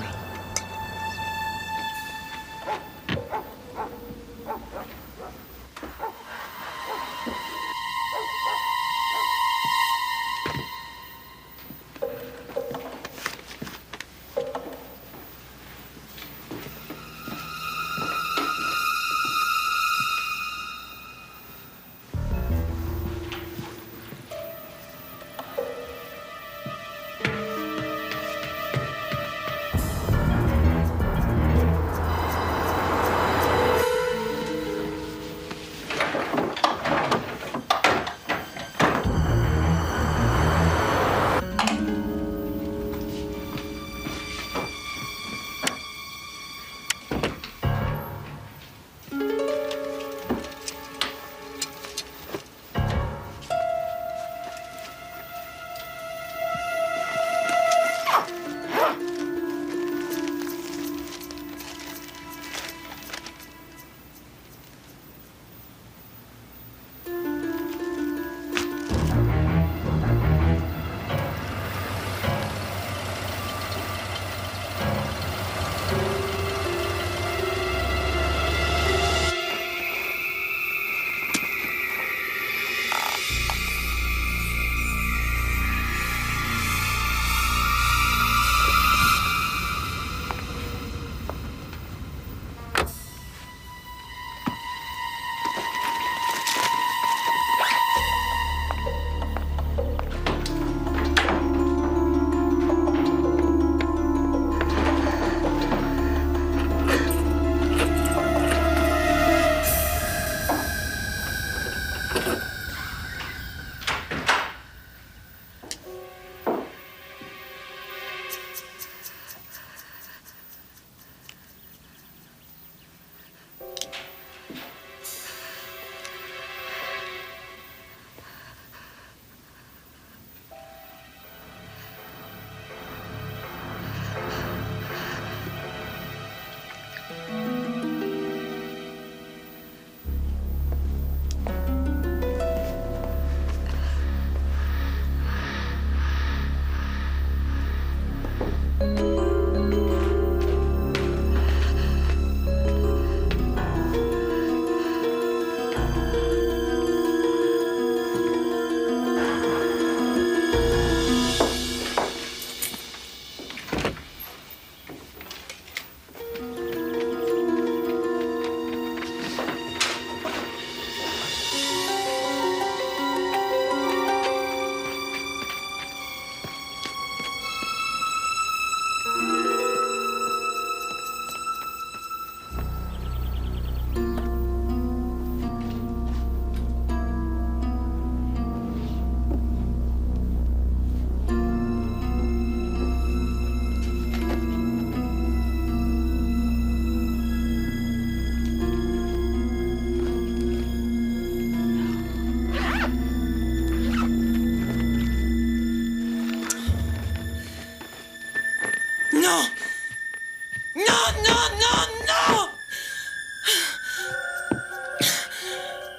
S3: non, non, non!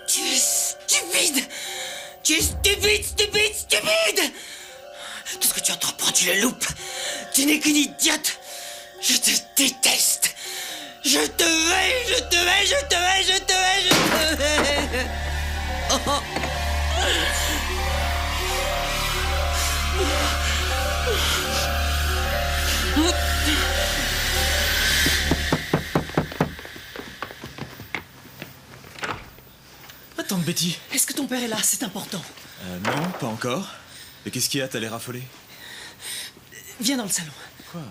S3: Tu es stupide! Tu es stupide, stupide, stupide! Tout ce que tu entreprends, tu le loupes! Tu n'es qu'une idiote! Je te déteste! Je te hais, je te hais, je te hais, je te hais, je te hais! Oh.
S15: Tante Betty.
S11: Est-ce que ton père est là? C'est important.
S15: Non, pas encore. Mais qu'est-ce qu'il y a? T'as l'air affolé.
S11: Viens dans le salon.
S15: Quoi?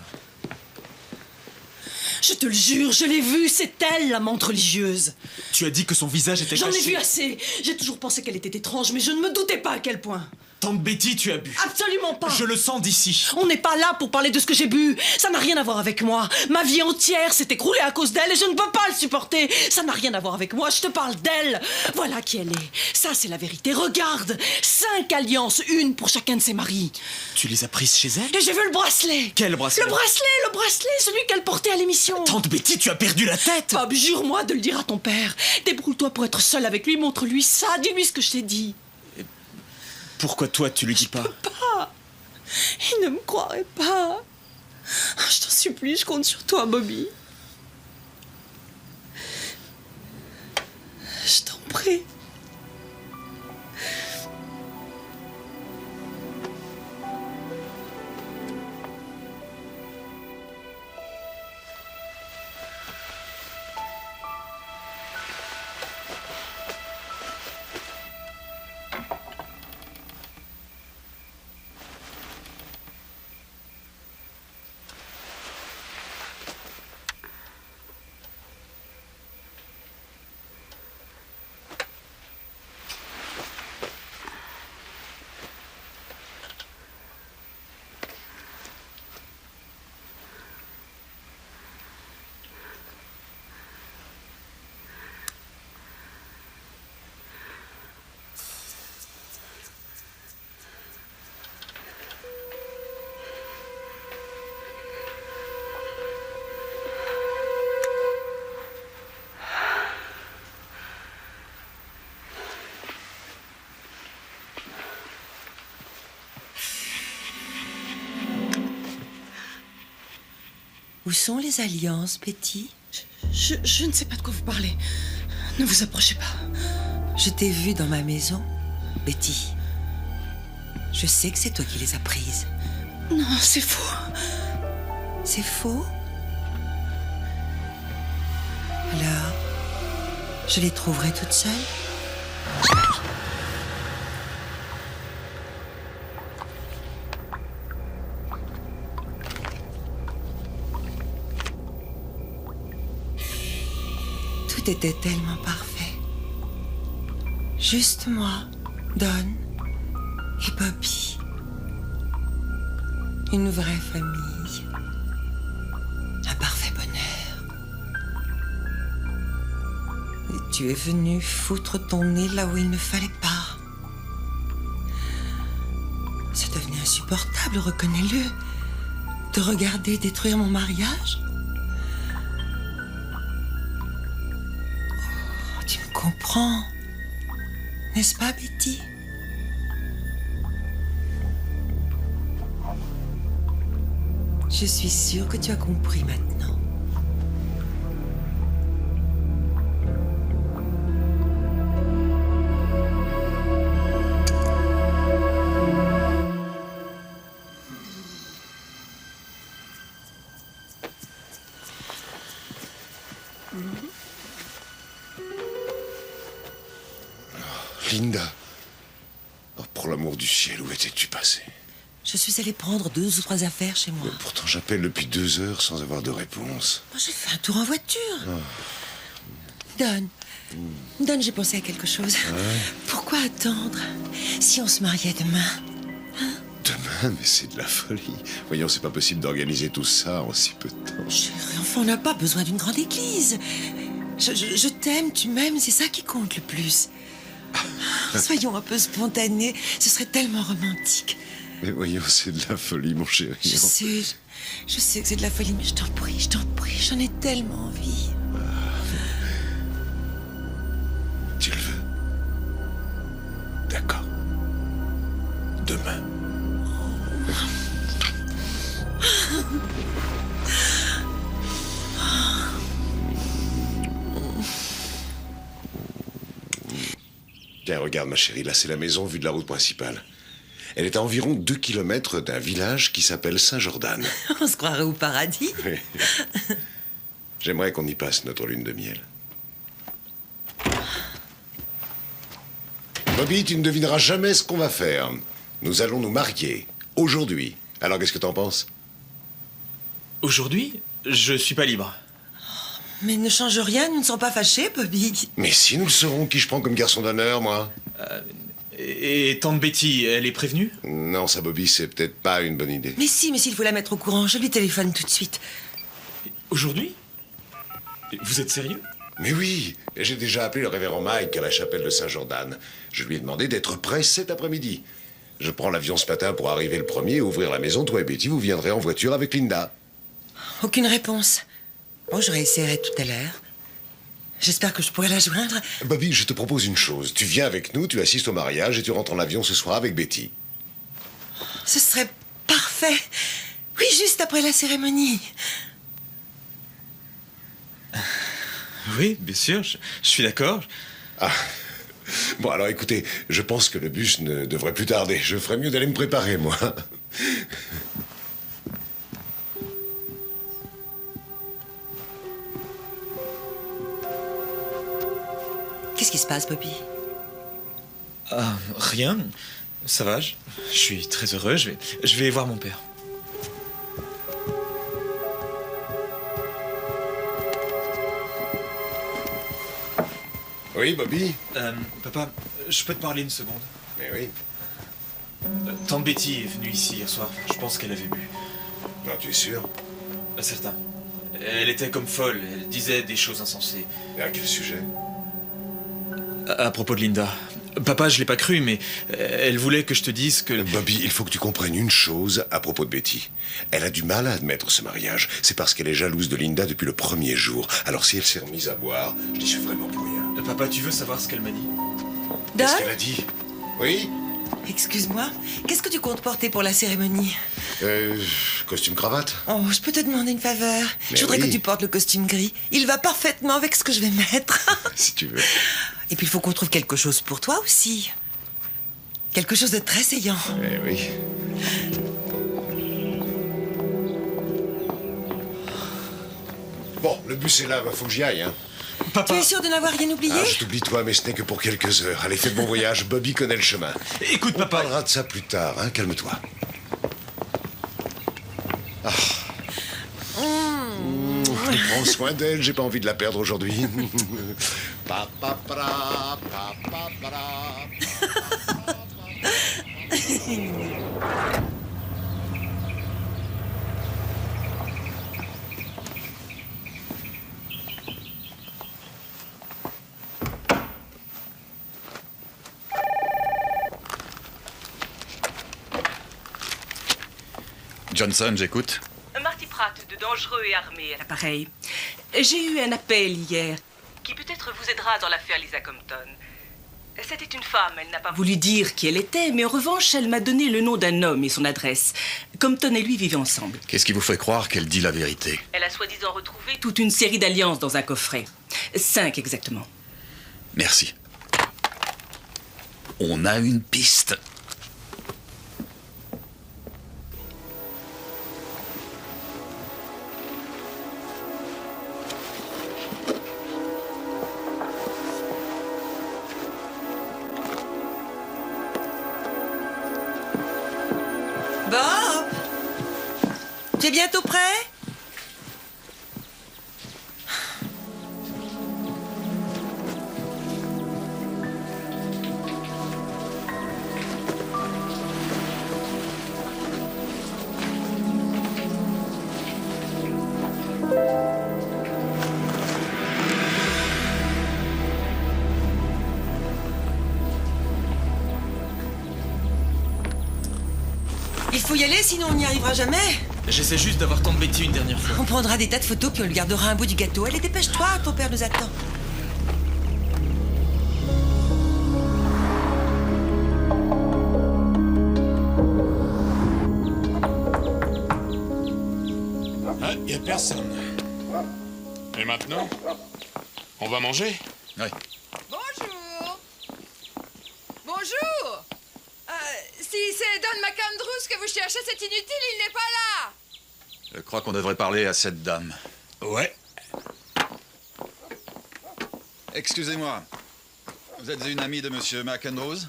S11: Je te le jure, je l'ai vue, c'est elle, la menthe religieuse.
S15: Tu as dit que son visage était
S11: J'en ai
S15: caché.
S11: vu assez. J'ai toujours pensé qu'elle était étrange, mais je ne me doutais pas à quel point.
S15: Tante Betty, tu as bu.
S11: Absolument pas.
S15: Je le sens d'ici.
S11: On n'est pas là pour parler de ce que j'ai bu. Ça n'a rien à voir avec moi. Ma vie entière s'est écroulée à cause d'elle et je ne peux pas le supporter. Ça n'a rien à voir avec moi. Je te parle d'elle. Voilà qui elle est. Ça, c'est la vérité. Regarde. 5 alliances, une pour chacun de ses maris.
S15: Tu les as prises chez elle?
S11: Et j'ai vu le bracelet.
S15: Quel bracelet?
S11: Le bracelet, celui qu'elle portait à l'émission.
S15: Tante Betty, tu as perdu la tête.
S11: Bob, jure-moi de le dire à ton père. Débrouille-toi pour être seule avec lui. Montre-lui ça. Dis-lui ce que je t'ai dit.
S15: Pourquoi toi, tu lui dis pas?
S11: Pas. Il ne me croirait pas. Je t'en supplie, je compte sur toi, Bobby. Je t'en prie.
S3: Où sont les alliances, Betty?
S11: Je ne sais pas de quoi vous parlez. Ne vous approchez pas.
S3: Je t'ai vue dans ma maison, Betty. Je sais que c'est toi qui les as prises.
S11: Non, c'est faux.
S3: C'est faux? Alors, je les trouverai toute seule? Tout était tellement parfait. Juste moi, Don et Bobby. Une vraie famille. Un parfait bonheur. Et tu es venu foutre ton nez là où il ne fallait pas. Ça devenait insupportable, reconnais-le. De regarder détruire mon mariage. Tu me comprends, n'est-ce pas, Betty? Je suis sûre que tu as compris maintenant.
S9: Linda. Oh, pour l'amour du ciel, où étais-tu passée?
S3: Je suis allée prendre 2 ou 3 affaires chez moi.
S9: Mais pourtant, j'appelle depuis 2 heures sans avoir de réponse.
S3: Moi, j'ai fait un tour en voiture. Don, Don, j'ai pensé à quelque chose. Pourquoi attendre? Si on se mariait demain?
S9: Demain, mais c'est de la folie. Voyons, c'est pas possible d'organiser tout ça en si peu de temps.
S3: Chérie, enfin, on n'a pas besoin d'une grande église. Je t'aime, tu m'aimes, c'est ça qui compte le plus. Soyons un peu spontanés, ce serait tellement romantique.
S9: Mais voyons, c'est de la folie, mon chéri.
S3: Je sais que c'est de la folie, mais je t'en prie, J'en ai tellement envie.
S9: Tu le veux? D'accord. Demain. Tiens, regarde ma chérie, là c'est la maison vue de la route principale. Elle est à environ 2 kilomètres d'un village qui s'appelle Saint-Jordan.
S3: On se croirait au paradis.
S9: Oui. J'aimerais qu'on y passe notre lune de miel. Bobby, tu ne devineras jamais ce qu'on va faire. Nous allons nous marier. Aujourd'hui. Alors, qu'est-ce que t'en penses?
S15: Aujourd'hui, je suis pas libre.
S3: Mais ne change rien, nous ne sommes pas fâchés, Bobby.
S9: Mais si nous le serons, qui je prends comme garçon d'honneur, moi?
S15: Et tante Betty, elle est prévenue?
S9: Non, ça, Bobby, c'est peut-être pas une bonne idée.
S3: Mais s'il faut la mettre au courant, je lui téléphone tout de suite.
S15: Aujourd'hui? Vous êtes sérieux?
S9: Mais oui, j'ai déjà appelé le révérend Mike à la chapelle de Saint-Jordan. Je lui ai demandé d'être prêt cet après-midi. Je prends l'avion ce matin pour arriver le premier et ouvrir la maison. Toi et Betty, vous viendrez en voiture avec Linda.
S3: Aucune réponse. Bon, je réessayerai tout à l'heure. J'espère que je pourrai la joindre.
S9: Bobby, je te propose une chose. Tu viens avec nous, tu assistes au mariage et tu rentres en avion ce soir avec Betty.
S3: Ce serait parfait. Oui, juste après la cérémonie.
S15: Oui, bien sûr, je suis d'accord.
S9: Ah. Bon, alors écoutez, je pense que le bus ne devrait plus tarder. Je ferais mieux d'aller me préparer, moi.
S3: Qu'est-ce qui se passe, Bobby?
S15: Ah, rien. Ça va, je suis très heureux. Je vais voir mon père.
S9: Oui, Bobby?
S15: Papa, je peux te parler une seconde?
S9: Mais oui.
S15: Tante Betty est venue ici hier soir. Je pense qu'elle avait bu.
S9: Non, tu es sûr?
S15: Certain. Elle était comme folle. Elle disait des choses insensées.
S9: Et à quel sujet?
S15: À propos de Linda. Papa, je l'ai pas cru, mais elle voulait que je te dise que...
S9: Bobby, il faut que tu comprennes une chose à propos de Betty. Elle a du mal à admettre ce mariage. C'est parce qu'elle est jalouse de Linda depuis le premier jour. Alors si elle s'est remise à boire, je n'y suis vraiment pour rien.
S15: Papa, tu veux savoir ce qu'elle m'a dit?
S9: Qu'est-ce qu'elle a dit? Oui?
S3: Excuse-moi, qu'est-ce que tu comptes porter pour la cérémonie?
S9: Costume cravate.
S3: Oh, je peux te demander une faveur?
S9: Mais
S3: je voudrais
S9: oui.
S3: que tu portes le costume gris. Il va parfaitement avec ce que je vais mettre.
S9: Si tu veux.
S3: Et puis il faut qu'on trouve quelque chose pour toi aussi. Quelque chose de très saillant.
S9: Eh oui. Bon, le bus est là, faut que j'y aille, hein.
S3: Tu es sûr de n'avoir rien oublié?
S9: Ah, je t'oublie toi, mais ce n'est que pour quelques heures. Allez, fais de bon voyage, Bobby connaît le chemin.
S15: Écoute,
S9: papa. On parlera de ça plus tard, hein, calme-toi. Ah. Prends soin d'elle, j'ai pas envie de la perdre aujourd'hui.
S7: Johnson, j'écoute.
S19: Marty Pratt, de Dangereux et Armé, à l'appareil. J'ai eu un appel hier qui peut-être vous aidera dans l'affaire Lisa Compton. C'était une femme, elle n'a pas voulu dire qui elle était, mais en revanche, elle m'a donné le nom d'un homme et son adresse. Compton et lui vivaient ensemble.
S7: Qu'est-ce qui vous fait croire qu'elle dit la vérité?
S19: Elle a soi-disant retrouvé toute une série d'alliances dans un coffret. 5 exactement.
S7: Merci. On a une piste.
S3: Bob, tu es bientôt prêt? Il faut y aller, sinon on n'y arrivera jamais.
S12: J'essaie juste d'avoir tant de Betty une dernière fois.
S3: On prendra des tas de photos, puis on lui gardera un bout du gâteau. Allez, dépêche-toi, ton père nous attend.
S8: Ah, y a personne. Et maintenant? On va manger?
S7: Oui.
S16: Bonjour. Bonjour. Si c'est Don McAndrews que vous cherchez, c'est inutile, il n'est pas là.
S7: Je crois qu'on devrait parler à cette dame.
S8: Ouais.
S7: Excusez-moi. Vous êtes une amie de Monsieur McAndrews?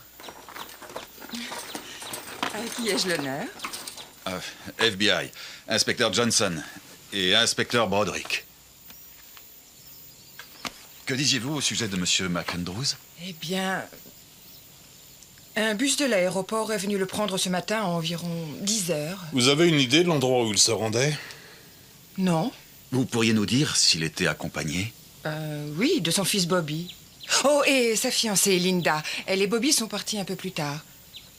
S16: Avec qui ai-je l'honneur?
S7: FBI, inspecteur Johnson et inspecteur Broderick. Que disiez-vous au sujet de Monsieur McAndrews?
S16: Eh bien, un bus de l'aéroport est venu le prendre ce matin à environ 10 heures.
S8: Vous avez une idée de l'endroit où il se rendait?
S16: Non.
S7: Vous pourriez nous dire s'il était accompagné?
S16: Oui, de son fils Bobby. Oh, et sa fiancée Linda. Elle et Bobby sont partis un peu plus tard.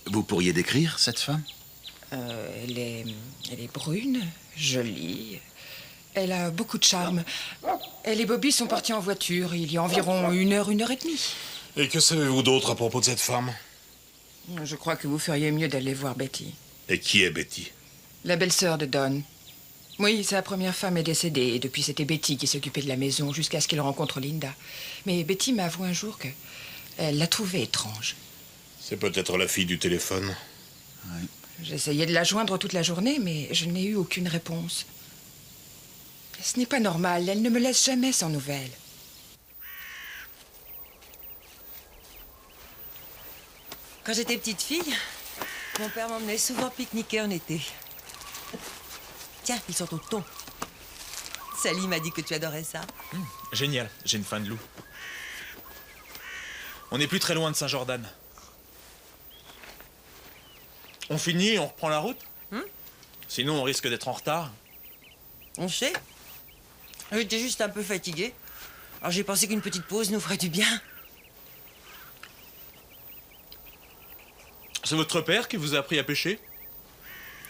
S7: Vous pourriez décrire cette femme?
S16: Elle est brune, jolie. Elle a beaucoup de charme. Elle et Bobby sont partis en voiture il y a environ 1 heure et demie.
S8: Et que savez-vous d'autre à propos de cette femme?
S16: Je crois que vous feriez mieux d'aller voir Betty.
S8: Et qui est Betty?
S16: La belle-sœur de Don. Oui, sa première femme est décédée et depuis c'était Betty qui s'occupait de la maison jusqu'à ce qu'il rencontre Linda. Mais Betty m'a avoué un jour qu'elle l'a trouvée étrange.
S8: C'est peut-être la fille du téléphone.
S7: Oui.
S16: J'essayais de la joindre toute la journée, mais je n'ai eu aucune réponse. Ce n'est pas normal, elle ne me laisse jamais sans nouvelles.
S3: Quand j'étais petite fille, mon père m'emmenait souvent pique-niquer en été. Tiens, ils sont au thon. Sally m'a dit que tu adorais ça.
S12: Génial, j'ai une faim de loup. On n'est plus très loin de Saint-Jordan. On finit, on reprend la route? Sinon, on risque d'être en retard.
S3: On sait. J'étais juste un peu fatiguée. Alors j'ai pensé qu'une petite pause nous ferait du bien.
S12: C'est votre père qui vous a appris à pêcher?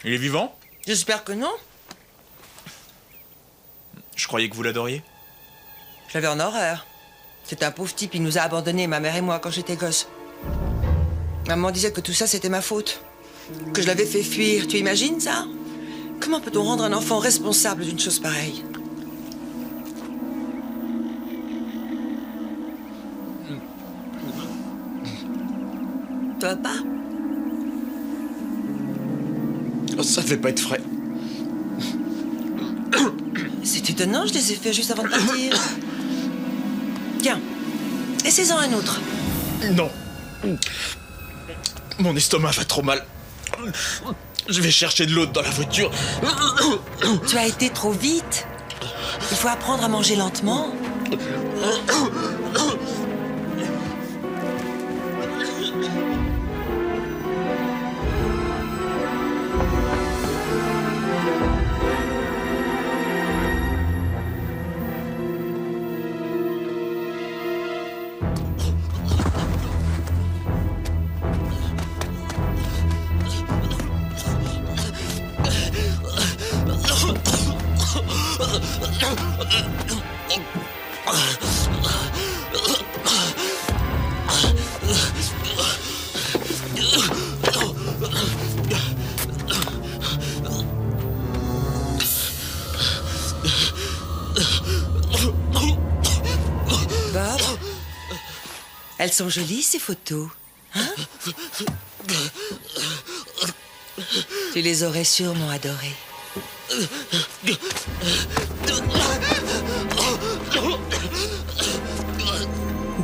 S12: Il est vivant?
S3: J'espère que non.
S12: Je croyais que vous l'adoriez.
S3: Je l'avais en horreur. C'est un pauvre type, il nous a abandonnés, ma mère et moi, quand j'étais gosse. Maman disait que tout ça, c'était ma faute. Que je l'avais fait fuir. Tu imagines ça? Comment peut-on rendre un enfant responsable d'une chose pareille? Ça va pas?
S12: Oh, ça devait pas être frais.
S3: C'est étonnant, je les ai fait juste avant de partir. Tiens, essaie-en un autre.
S12: Non. Mon estomac va trop mal. Je vais chercher de l'autre dans la voiture.
S3: Tu as été trop vite. Il faut apprendre à manger lentement. Bob, elles sont jolies, ces photos. Hein? Tu les aurais sûrement adorées.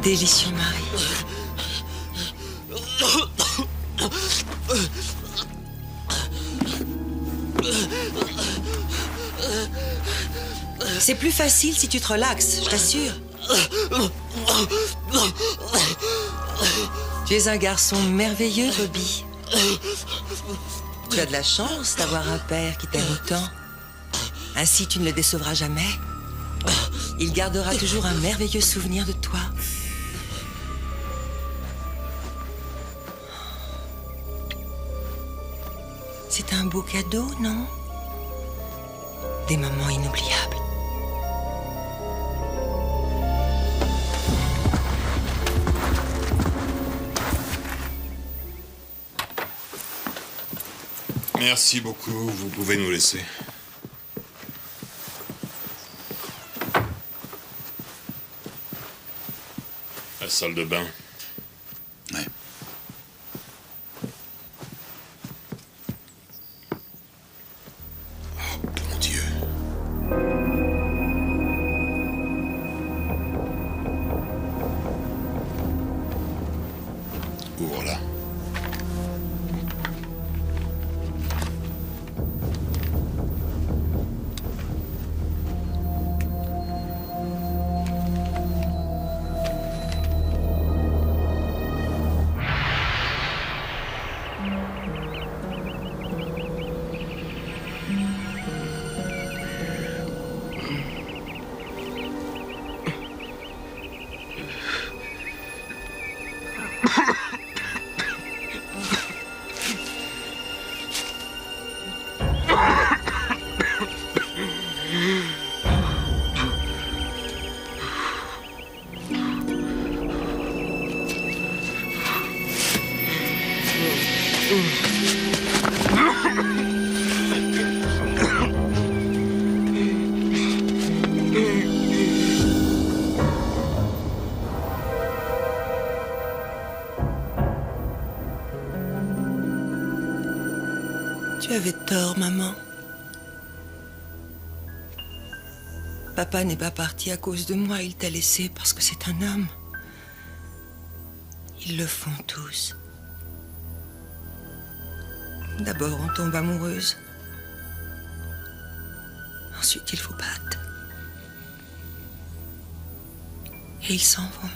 S3: Délicieux mari. C'est plus facile si tu te relaxes, je t'assure. Tu es un garçon merveilleux, Bobby. Tu as de la chance d'avoir un père qui t'aime autant. Ainsi, tu ne le décevras jamais. Il gardera toujours un merveilleux souvenir de toi. C'est un beau cadeau, non? Des moments inoubliables.
S8: Merci beaucoup, vous pouvez nous laisser. La salle de bain.
S7: Ouais.
S8: Oh, bon Dieu. Ouvre-la.
S3: Tu avais tort, maman. Papa n'est pas parti à cause de moi, il t'a laissé parce que c'est un homme. Ils le font tous. D'abord, on tombe amoureuse. Ensuite, il faut battre. Et ils s'en vont.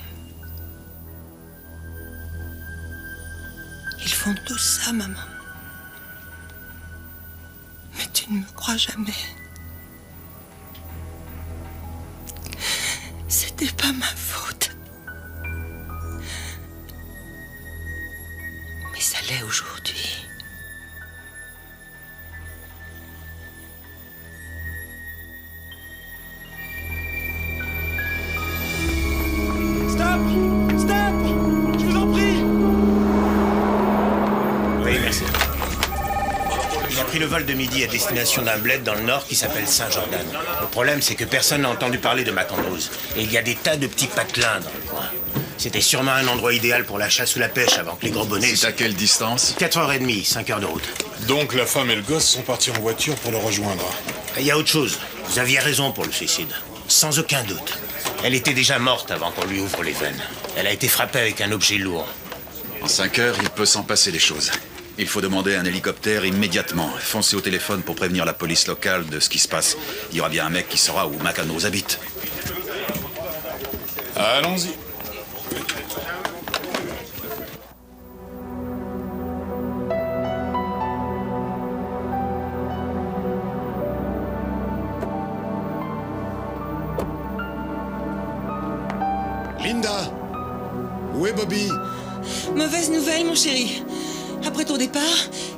S3: Ils font tous ça, maman. Mais tu ne me crois jamais. C'était pas ma faute. Mais ça l'est aujourd'hui.
S12: Stop! Stop! Je vous en prie!
S4: Oui, merci. Il a pris le vol de midi à destination d'un bled dans le nord qui s'appelle Saint-Jordan. Le problème, c'est que personne n'a entendu parler de Macandrews. Et il y a des tas de petits patelins dans le coin. C'était sûrement un endroit idéal pour la chasse ou la pêche avant que les gros bonnets...
S7: C'est à quelle distance?
S4: 4h30, 5 heures de route.
S8: Donc la femme et le gosse sont partis en voiture pour le rejoindre.
S4: Il y a autre chose. Vous aviez raison pour le suicide. Sans aucun doute. Elle était déjà morte avant qu'on lui ouvre les veines. Elle a été frappée avec un objet lourd.
S7: En 5 heures, il peut s'en passer des choses. Il faut demander un hélicoptère immédiatement. Foncez au téléphone pour prévenir la police locale de ce qui se passe. Il y aura bien un mec qui saura où Macandrews habite.
S8: Allons-y.
S9: Linda! Où est Bobby?
S3: Mauvaise nouvelle, mon chéri. Après ton départ,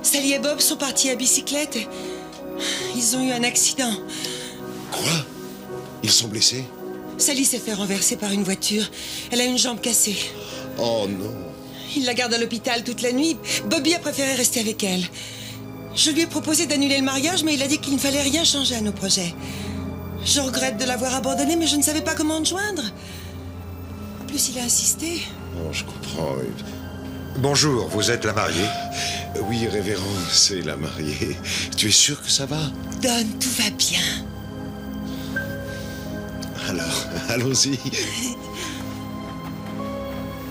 S3: Sally et Bob sont partis à bicyclette. Ils ont eu un accident.
S9: Quoi? Ils sont blessés?
S3: Sally s'est fait renverser par une voiture. Elle a une jambe cassée.
S9: Oh non.
S3: Il la garde à l'hôpital toute la nuit. Bobby a préféré rester avec elle. Je lui ai proposé d'annuler le mariage, mais il a dit qu'il ne fallait rien changer à nos projets. Je regrette de l'avoir abandonné, mais je ne savais pas comment te joindre. En plus, il a insisté.
S9: Oh, je comprends.
S18: Bonjour, vous êtes la mariée?
S9: Oui, révérend, c'est la mariée. Tu es sûr que ça va?
S3: Don, tout va bien.
S9: Alors, allons-y.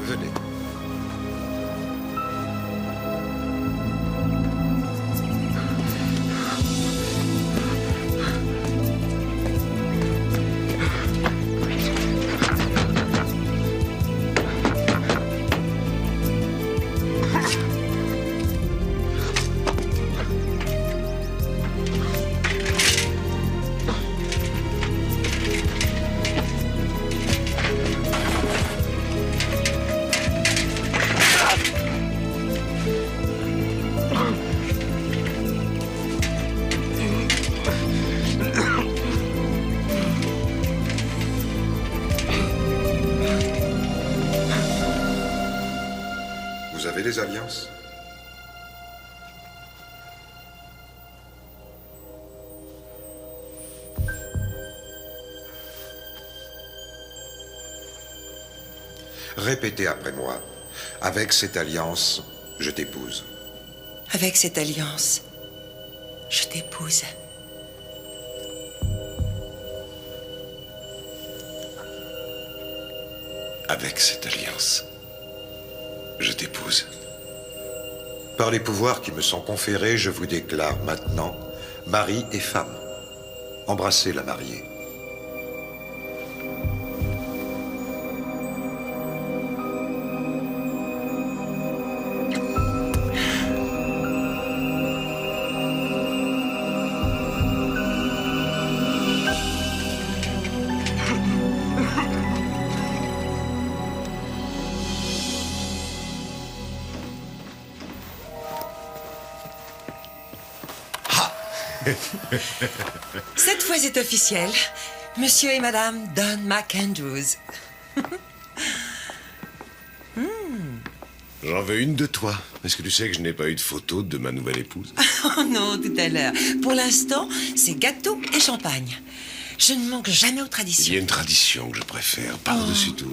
S18: Venez. avez des alliances? Répétez après moi. Avec cette alliance, je t'épouse.
S3: Avec cette alliance, je t'épouse.
S9: Avec cette alliance, je t'épouse.
S18: Par les pouvoirs qui me sont conférés, je vous déclare maintenant mari et femme. Embrassez la mariée.
S3: Cette fois, c'est officiel. Monsieur et Madame Don McAndrews.
S9: J'en veux une de toi. Est-ce que tu sais que je n'ai pas eu de photo de ma nouvelle épouse?
S3: Oh non, tout à l'heure. Pour l'instant, c'est gâteau et champagne. Je ne manque jamais aux
S9: Il
S3: traditions.
S9: y a une tradition que je préfère par-dessus tout.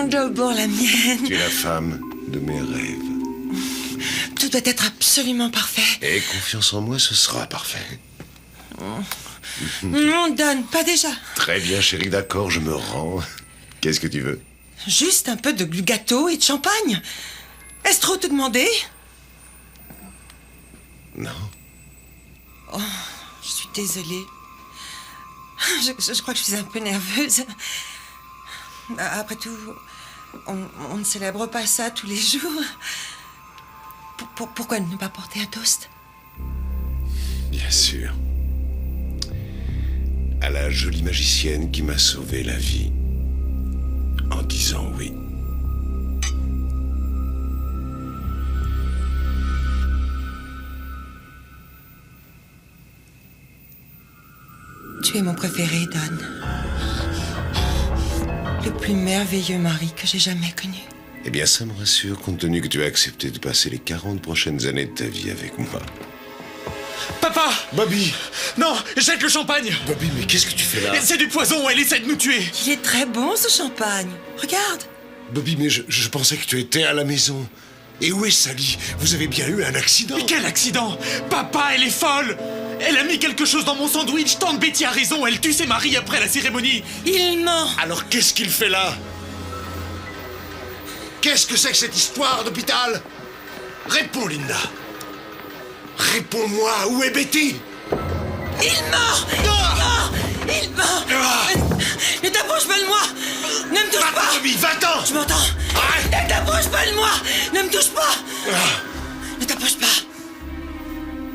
S3: D'abord la mienne.
S9: Tu es la femme de mes rêves.
S3: Tout doit être absolument parfait.
S9: Et confiance en moi, ce sera parfait.
S3: Non, Don, pas déjà.
S9: Très bien, chérie, d'accord, je me rends. Qu'est-ce que tu veux?
S3: Juste un peu de gâteau et de champagne. Est-ce trop te demander?
S9: Non.
S3: Oh, je suis désolée. Je crois que je suis un peu nerveuse. Après tout, on ne célèbre pas ça tous les jours. Pourquoi ne pas porter un toast?
S9: Bien sûr. À la jolie magicienne qui m'a sauvé la vie. En disant oui.
S3: Tu es mon préféré, Don. Le plus merveilleux mari que j'ai jamais connu.
S9: Eh bien, ça me rassure, compte tenu que tu as accepté de passer les 40 prochaines années de ta vie avec moi.
S12: Papa!
S9: Bobby!
S12: Non, jette le champagne!
S9: Bobby, mais qu'est-ce que tu fais là?
S12: C'est du poison, elle essaie de nous tuer!
S3: Il est très bon, ce champagne. Regarde.
S9: Bobby, mais je pensais que tu étais à la maison. Et où est Sally? Vous avez bien eu un accident?
S12: Mais quel accident? Papa, elle est folle! Elle a mis quelque chose dans mon sandwich. Tante Betty a raison, elle tue ses maris après la cérémonie.
S3: Il ment!
S9: Alors qu'est-ce qu'il fait là? Qu'est-ce que c'est que cette histoire d'hôpital? Réponds, Linda. Réponds-moi, où est Betty?
S3: Il ment! Il ment! Ne t'approche pas de moi! Ne me touche pas!
S9: Bobby, va-t'en!
S3: Tu m'entends? Ne t'approche pas de moi! Ne me touche pas! Ne t'approche pas!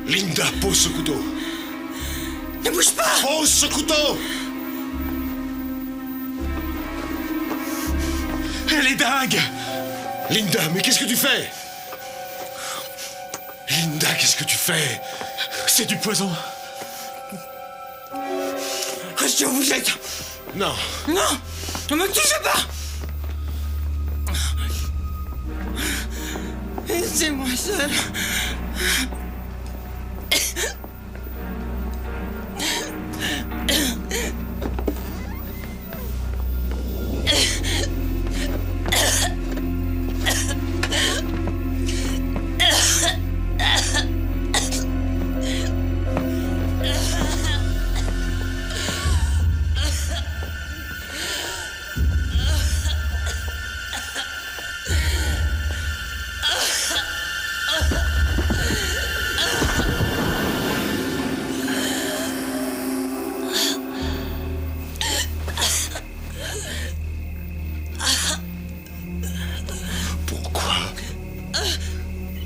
S9: Linda, pose ce couteau.
S3: Ne bouge pas!
S9: Pose ce couteau!
S12: Elle est dingue!
S9: Linda, mais qu'est-ce que tu fais? Linda, qu'est-ce que tu fais?
S12: C'est du poison.
S3: Je vous jette!
S9: Non!
S3: Non! Ne me touchez pas! Laissez-moi seul.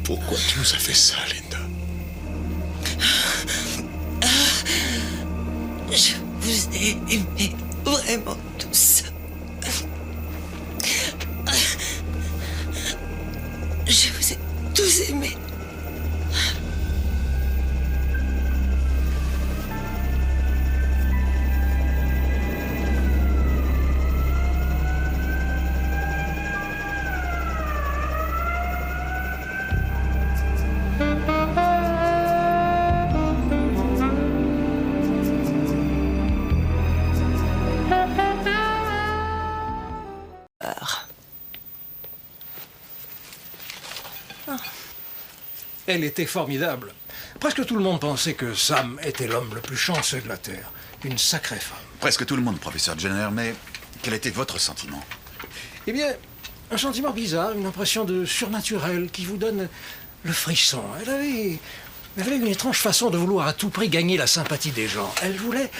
S9: Pourquoi tu nous as fait ça, Linda?
S3: Je vous ai aimé vraiment tous. Je vous ai tous aimés.
S13: Elle était formidable. Presque tout le monde pensait que Sam était l'homme le plus chanceux de la Terre. Une sacrée femme.
S7: Presque tout le monde, professeur Jenner, mais quel était votre sentiment?
S13: Eh bien, un sentiment bizarre, une impression de surnaturel qui vous donne le frisson. Elle avait une étrange façon de vouloir à tout prix gagner la sympathie des gens. Elle voulait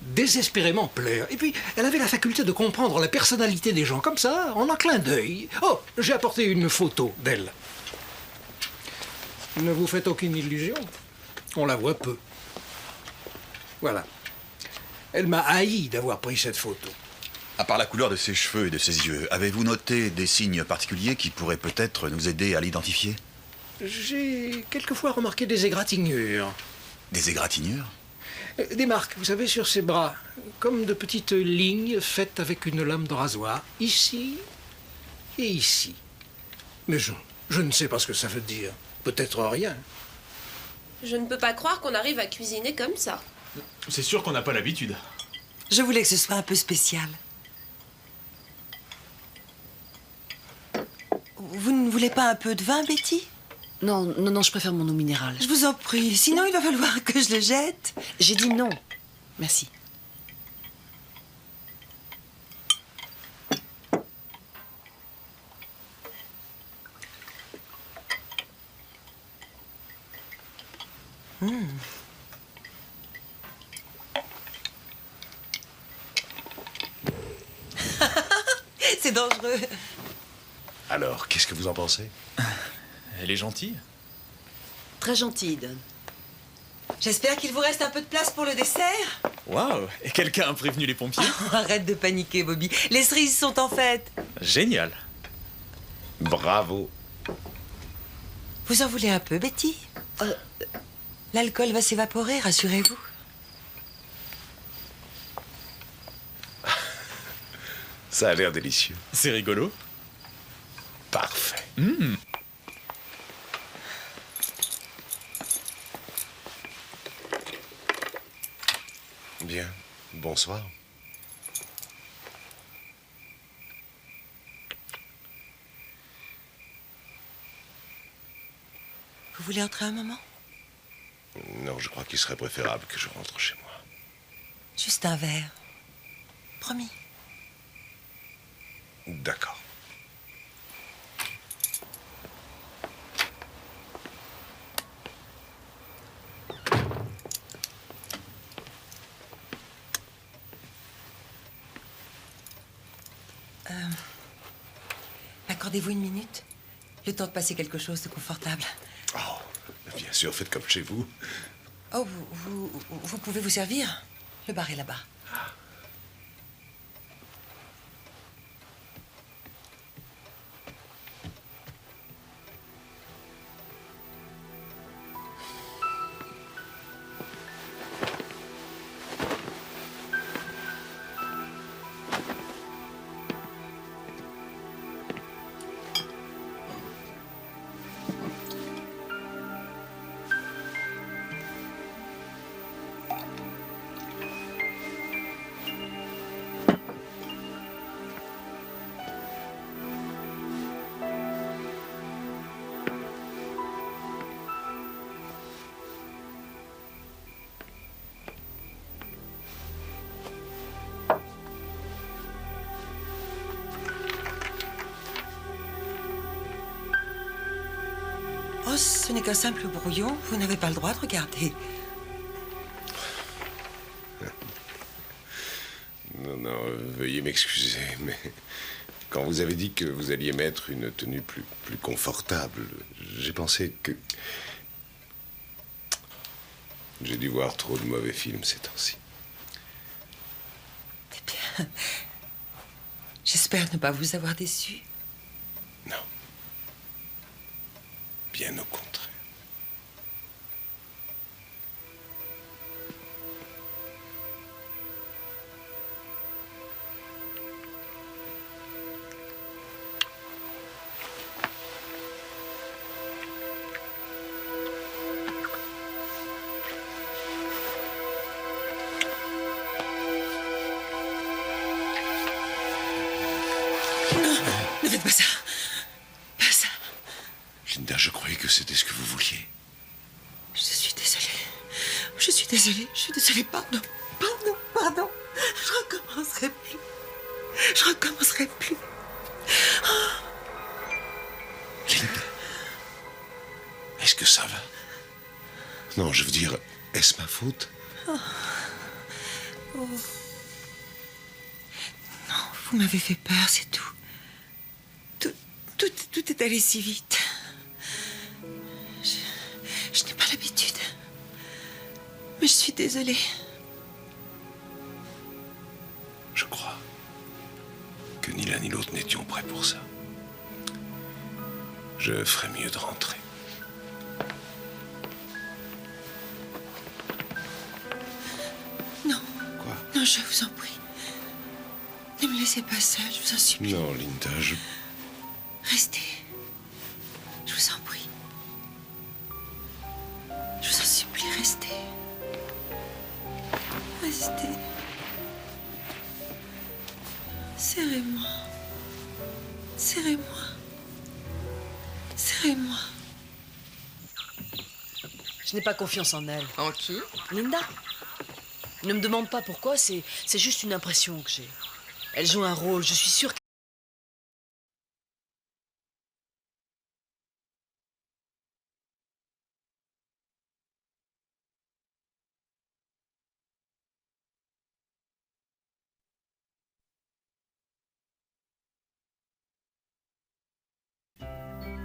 S13: désespérément plaire. Et puis, elle avait la faculté de comprendre la personnalité des gens, comme ça, en un clin d'œil. Oh, j'ai apporté une photo d'elle. Ne vous faites aucune illusion. On la voit peu. Voilà. Elle m'a haï d'avoir pris cette photo.
S7: À part la couleur de ses cheveux et de ses yeux, avez-vous noté des signes particuliers qui pourraient peut-être nous aider à l'identifier?
S13: J'ai quelquefois remarqué des égratignures.
S7: Des égratignures?
S13: Des marques, vous savez, sur ses bras. Comme de petites lignes faites avec une lame de rasoir. Ici et ici. Mais je ne sais pas ce que ça veut dire. Peut-être rien.
S5: Je ne peux pas croire qu'on arrive à cuisiner comme ça.
S12: C'est sûr qu'on n'a pas l'habitude.
S3: Je voulais que ce soit un peu spécial. Vous ne voulez pas un peu de vin, Betty?
S11: Non, non, non, je préfère mon eau minérale.
S3: Je vous en prie, sinon il va falloir que je le jette.
S11: J'ai dit non. Merci.
S3: C'est dangereux.
S9: Alors, qu'est-ce que vous en pensez?
S15: Elle est gentille.
S11: Très gentille, Don.
S3: J'espère qu'il vous reste un peu de place pour le dessert.
S15: Waouh! Et quelqu'un a prévenu les pompiers?
S3: Arrête de paniquer, Bobby. Les cerises sont en fête.
S15: Génial.
S9: Bravo.
S3: Vous en voulez un peu, Betty? L'alcool va s'évaporer, rassurez-vous.
S9: Ça a l'air délicieux.
S15: C'est rigolo.
S9: Parfait. Bien. Bonsoir.
S3: Vous voulez entrer un moment?
S9: Non, je crois qu'il serait préférable que je rentre chez moi.
S3: Juste un verre. Promis.
S9: D'accord.
S3: Accordez-vous une minute? Le temps de passer quelque chose de confortable.
S9: Oh, bien sûr, faites comme chez vous.
S3: Oh, vous pouvez vous servir? Le bar est là-bas. Oh, ce n'est qu'un simple brouillon. Vous n'avez pas le droit de regarder.
S9: Non, non, veuillez m'excuser, mais quand vous avez dit que vous alliez mettre une tenue plus confortable, j'ai pensé que... J'ai dû voir trop de mauvais films ces temps-ci.
S3: Eh bien, j'espère ne pas vous avoir déçu.
S9: Non. Bien au contraire.
S3: Ne faites pas ça. Pas ça.
S9: Linda, je croyais que c'était ce que vous vouliez.
S3: je suis désolée, pardon. Je recommencerai plus.
S8: Linda, est-ce que ça va?
S9: Non, je veux dire, est-ce ma faute?
S3: Oh. Non, vous m'avez fait peur, c'est tout. Tout est allé si vite. Je n'ai pas l'habitude. Mais je suis désolée.
S9: Je crois que ni l'un ni l'autre n'étions prêts pour ça. Je ferais mieux de rentrer.
S3: Non. Quoi? Non, je vous en prie. Ne me laissez pas seule, je vous en supplie.
S9: Non, Linda,
S3: Restez. Je vous en prie. Je vous en supplie, restez. Restez. Serrez-moi.
S11: Je n'ai pas confiance en elle.
S16: En qui?
S11: Linda. Ne me demande pas pourquoi, c'est juste une impression que j'ai. Elle joue un rôle, je suis sûre.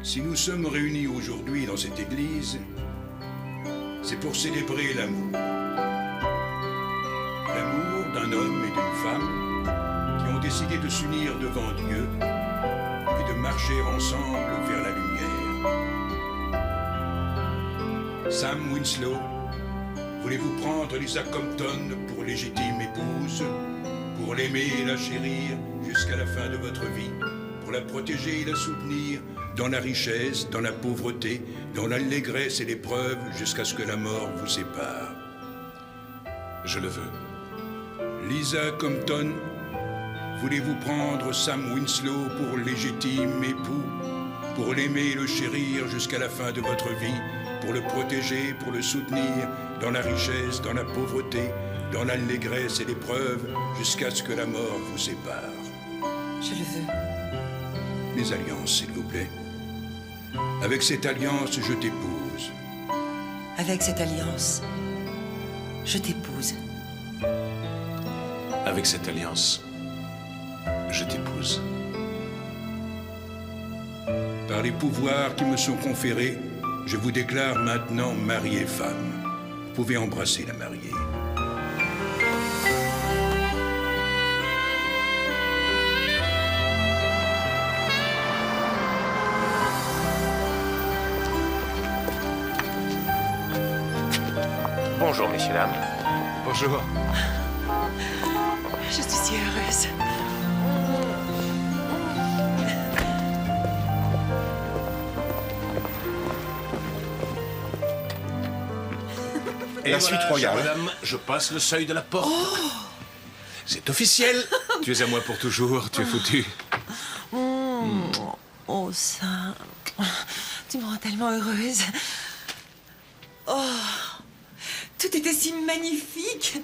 S1: Si nous sommes réunis aujourd'hui dans cette église, c'est pour célébrer l'amour. L'amour d'un homme et d'une femme qui ont décidé de s'unir devant Dieu et de marcher ensemble vers la lumière. Sam Winslow, voulez-vous prendre Lisa Compton pour légitime épouse, pour l'aimer et la chérir jusqu'à la fin de votre vie, pour la protéger et la soutenir dans la richesse, dans la pauvreté, dans l'allégresse et l'épreuve, jusqu'à ce que la mort vous sépare?
S2: Je le veux.
S1: Lisa Compton, voulez-vous prendre Sam Winslow pour légitime époux, pour l'aimer et le chérir jusqu'à la fin de votre vie, pour le protéger, pour le soutenir dans la richesse, dans la pauvreté, dans l'allégresse et l'épreuve, jusqu'à ce que la mort vous sépare?
S3: Je le veux.
S1: Les alliances, s'il vous plaît. Avec cette alliance, je t'épouse.
S3: Avec cette alliance, je t'épouse.
S2: Avec cette alliance, je t'épouse.
S1: Par les pouvoirs qui me sont conférés, je vous déclare maintenant mari et femme. Vous pouvez embrasser la mariée.
S4: Bonjour, messieurs, dames.
S2: Bonjour.
S3: Je suis si heureuse.
S2: Et la suite royale. Madame, je passe le seuil de la porte.
S3: Oh.
S2: C'est officiel. Tu es à moi pour toujours. Tu es foutu.
S3: Oh, ça. Tu me rends tellement heureuse. Oh. Tout était si magnifique.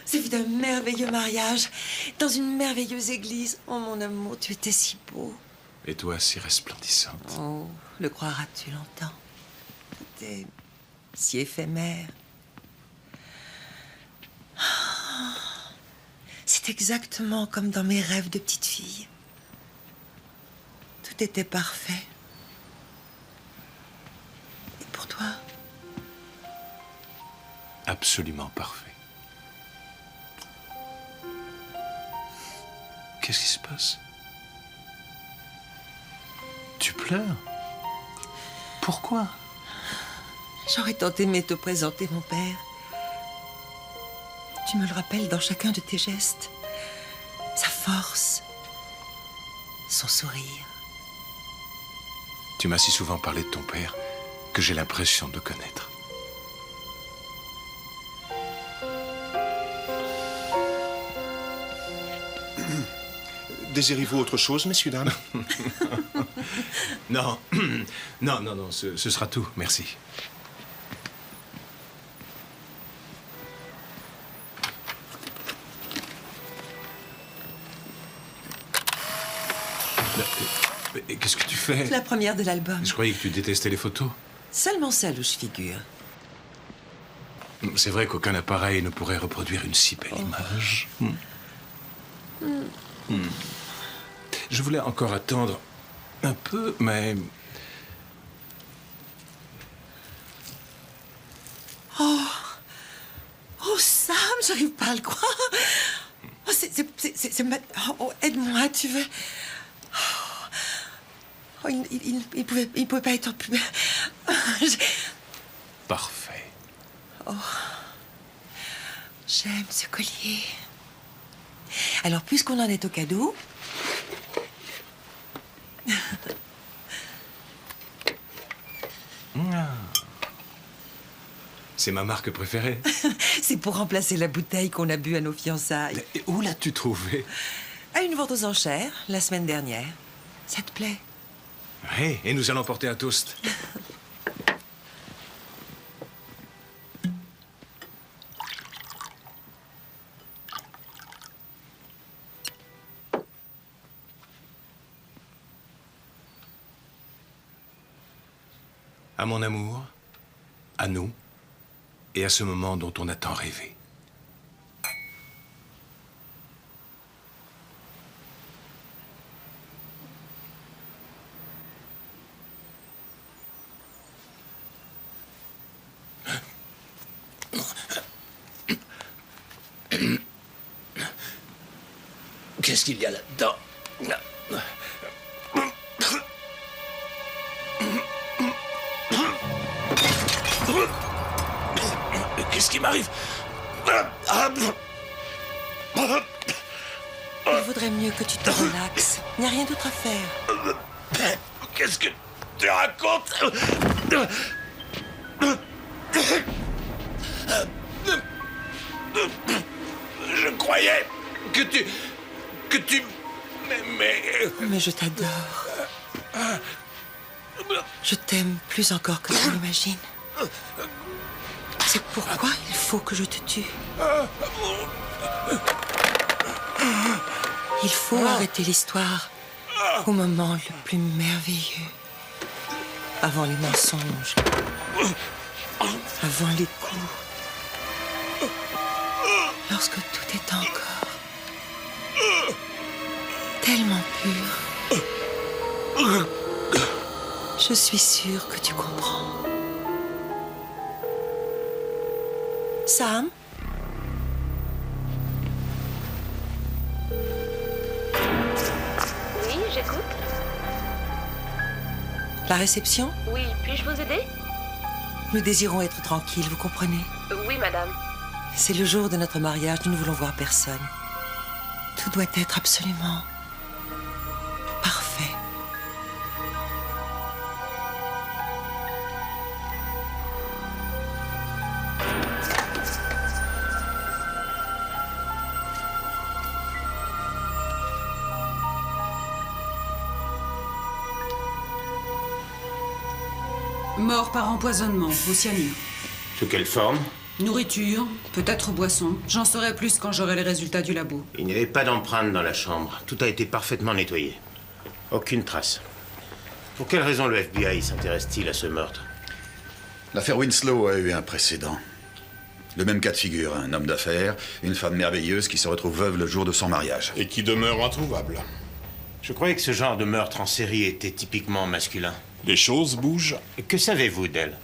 S3: Ce fut un merveilleux mariage dans une merveilleuse église. Oh, mon amour, tu étais si beau.
S2: Et toi, si resplendissante.
S3: Oh, le croiras-tu longtemps? Tout est si éphémère. C'est exactement comme dans mes rêves de petite fille. Tout était parfait. Et pour toi?
S2: Absolument parfait. Qu'est-ce qui se passe? Tu pleures? Pourquoi?
S3: J'aurais tant aimé te présenter mon père. Tu me le rappelles dans chacun de tes gestes. Sa force, son sourire.
S2: Tu m'as si souvent parlé de ton père que j'ai l'impression de le connaître.
S12: Désirez-vous autre chose, messieurs, dames?
S2: Non, non, ce sera tout, merci. Mais qu'est-ce que tu fais?
S3: C'est la première de l'album.
S2: Je croyais que tu détestais les photos.
S3: Seulement celle où je figure.
S2: C'est vrai qu'aucun appareil ne pourrait reproduire une si belle image. Je voulais encore attendre un peu, mais...
S3: Oh Sam, j'arrive pas à le croire. Oh, oh, aide-moi, tu veux. Oh, il pouvait pas être plus...
S2: Parfait.
S3: Oh, j'aime ce collier. Alors, puisqu'on en est au cadeau...
S2: C'est ma marque préférée.
S3: C'est pour remplacer la bouteille qu'on a bu à nos fiançailles.
S2: Et où l'as-tu trouvée?
S3: À une vente aux enchères, la semaine dernière. Ça te plaît?
S2: Oui, et nous allons porter un toast. À mon amour, à nous, et à ce moment dont on a tant rêvé.
S13: Qu'est-ce qu'il y a là-dedans? Qu'est-ce qui m'arrive?
S3: Il vaudrait mieux que tu te relaxes. Il n'y a rien d'autre à faire.
S13: Qu'est-ce que tu racontes? Je croyais que tu m'aimais.
S3: Mais je t'adore. Je t'aime plus encore que tu l'imagines. C'est pourquoi il faut que je te tue. Il faut arrêter l'histoire au moment le plus merveilleux. Avant les mensonges. Avant les coups. Lorsque tout est encore tellement pur. Je suis sûre que tu comprends. Sam?
S5: Oui, j'écoute.
S3: La réception?
S5: Oui, puis-je vous aider?
S3: Nous désirons être tranquilles, vous comprenez?
S5: Oui, madame.
S3: C'est le jour de notre mariage, nous ne voulons voir personne. Tout doit être absolument parfait.
S6: Mort par empoisonnement, au cyanure.
S4: Sous quelle forme?
S6: Nourriture, peut-être boisson. J'en saurai plus quand j'aurai les résultats du labo.
S4: Il n'y avait pas d'empreinte dans la chambre. Tout a été parfaitement nettoyé. Aucune trace. Pour quelle raison le FBI s'intéresse-t-il à ce meurtre?
S7: L'affaire Winslow a eu un précédent. Le même cas de figure, un homme d'affaires, une femme merveilleuse qui se retrouve veuve le jour de son mariage.
S8: Et qui demeure introuvable.
S4: Je croyais que ce genre de meurtre en série était typiquement masculin.
S8: Les choses bougent.
S4: Que savez-vous d'elle?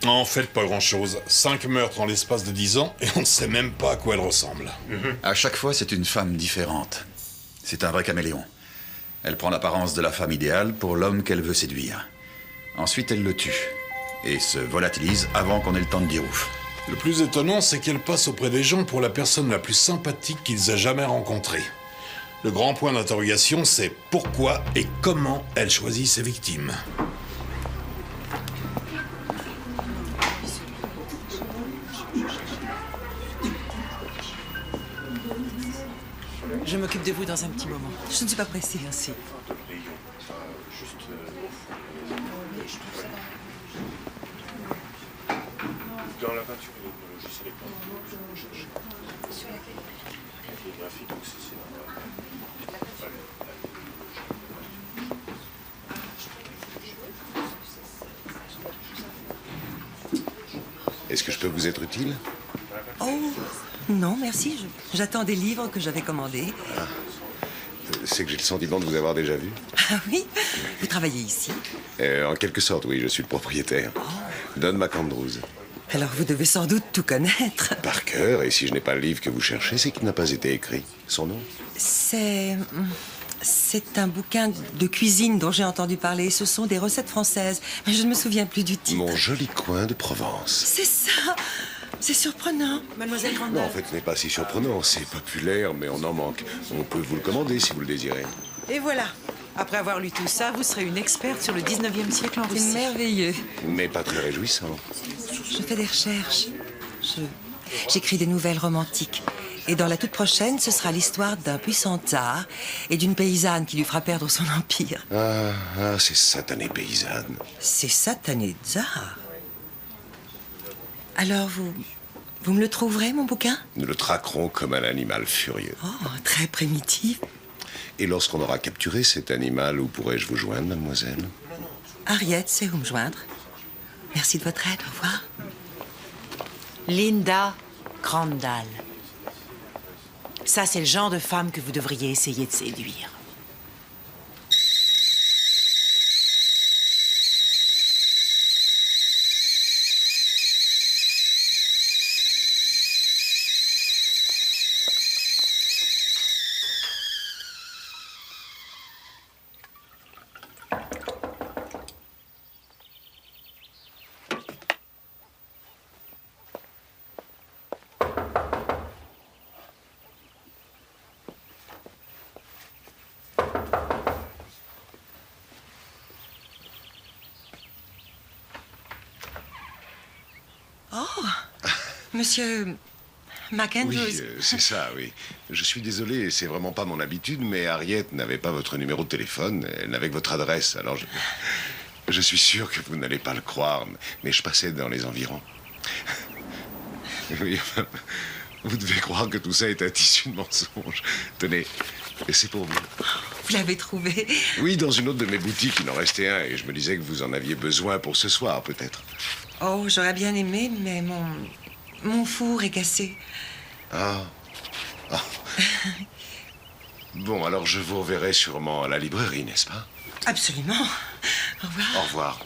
S8: En fait, pas grand-chose. 5 meurtres en l'espace de 10 ans, et on ne sait même pas à quoi elle ressemble.
S7: À chaque fois, c'est une femme différente. C'est un vrai caméléon. Elle prend l'apparence de la femme idéale pour l'homme qu'elle veut séduire. Ensuite, elle le tue. Et se volatilise avant qu'on ait le temps de dire ouf.
S8: Le plus étonnant, c'est qu'elle passe auprès des gens pour la personne la plus sympathique qu'ils aient jamais rencontrée. Le grand point d'interrogation, c'est pourquoi et comment elle choisit ses victimes.
S3: Je m'occupe de vous dans un petit moment. Je ne suis pas pressée ainsi.
S9: Dans la peinture et l'ethnologie, c'est les plantes. Sur laquelle? La photographie, donc c'est Est-ce que je peux vous être utile?
S3: Oh, non, merci. J'attends des livres que j'avais commandés.
S9: Ah. C'est que j'ai le sentiment de vous avoir déjà vu.
S3: Ah oui? Vous travaillez ici?
S9: En quelque sorte, oui, je suis le propriétaire. Don McAndrews.
S3: Alors vous devez sans doute tout connaître.
S9: Par cœur, et si je n'ai pas le livre que vous cherchez, c'est qu'il n'a pas été écrit. Son nom?
S3: C'est un bouquin de cuisine dont j'ai entendu parler. Ce sont des recettes françaises, mais je ne me souviens plus du titre.
S9: Mon joli coin de Provence.
S3: C'est ça. C'est surprenant. Mademoiselle Grandal.
S9: Non, en fait, ce n'est pas si surprenant. C'est populaire, mais on en manque. On peut vous le commander si vous le désirez.
S10: Et voilà. Après avoir lu tout ça, vous serez une experte sur le 19e siècle en Russie.
S3: C'est merveilleux.
S9: Mais pas très réjouissant.
S3: Je fais des recherches. J'écris des nouvelles romantiques. Et dans la toute prochaine, ce sera l'histoire d'un puissant tsar et d'une paysanne qui lui fera perdre son empire.
S9: Ah, ces satanées paysannes.
S3: Ces satanés tsars. Alors, vous me le trouverez, mon bouquin?
S9: Nous le traquerons comme un animal furieux.
S3: Oh, très primitif.
S9: Et lorsqu'on aura capturé cet animal, où pourrais-je vous joindre, mademoiselle?
S3: Harriet sait où me joindre. Merci de votre aide. Au revoir.
S10: Linda Grandal. Ça, c'est le genre de femme que vous devriez essayer de séduire.
S3: Oh, monsieur McAndrews.
S9: Oui, c'est ça, oui. Je suis désolé, c'est vraiment pas mon habitude, mais Harriet n'avait pas votre numéro de téléphone, elle n'avait que votre adresse, alors je suis sûr que vous n'allez pas le croire, mais je passais dans les environs. Oui, vous devez croire que tout ça est un tissu de mensonges. Tenez, c'est pour vous.
S3: Vous l'avez trouvé?
S9: Oui, dans une autre de mes boutiques, il en restait un, et je me disais que vous en aviez besoin pour ce soir, peut-être.
S3: Oh, j'aurais bien aimé, mais mon four est cassé.
S9: Ah. Bon, alors je vous reverrai sûrement à la librairie, n'est-ce pas?
S3: Absolument. Au revoir.
S9: Au revoir.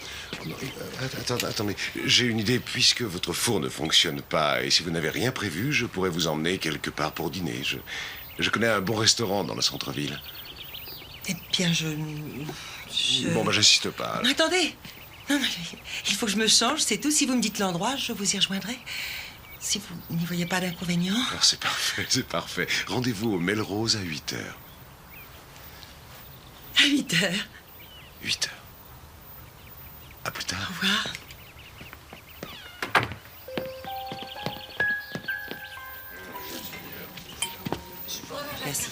S9: Attendez, j'ai une idée. Puisque votre four ne fonctionne pas, et si vous n'avez rien prévu, je pourrais vous emmener quelque part pour dîner. Je connais un bon restaurant dans le centre-ville.
S3: Eh bien,
S9: Bon, j'insiste pas.
S3: Non, attendez. Non, il faut que je me change, c'est tout. Si vous me dites l'endroit, je vous y rejoindrai. Si vous n'y voyez pas d'inconvénient.
S9: Alors, c'est parfait, c'est parfait. Rendez-vous au Melrose à 8 h.
S3: À 8 h.
S9: 8 h. À plus tard.
S3: Au revoir. Merci.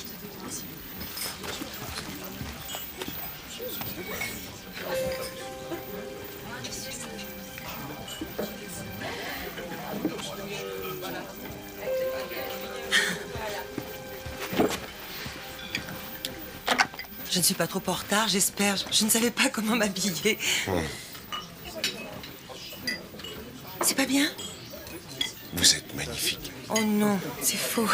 S3: Je ne suis pas trop en retard, j'espère. Je ne savais pas comment m'habiller. C'est pas bien?
S9: Vous êtes magnifique.
S3: Oh non, c'est faux.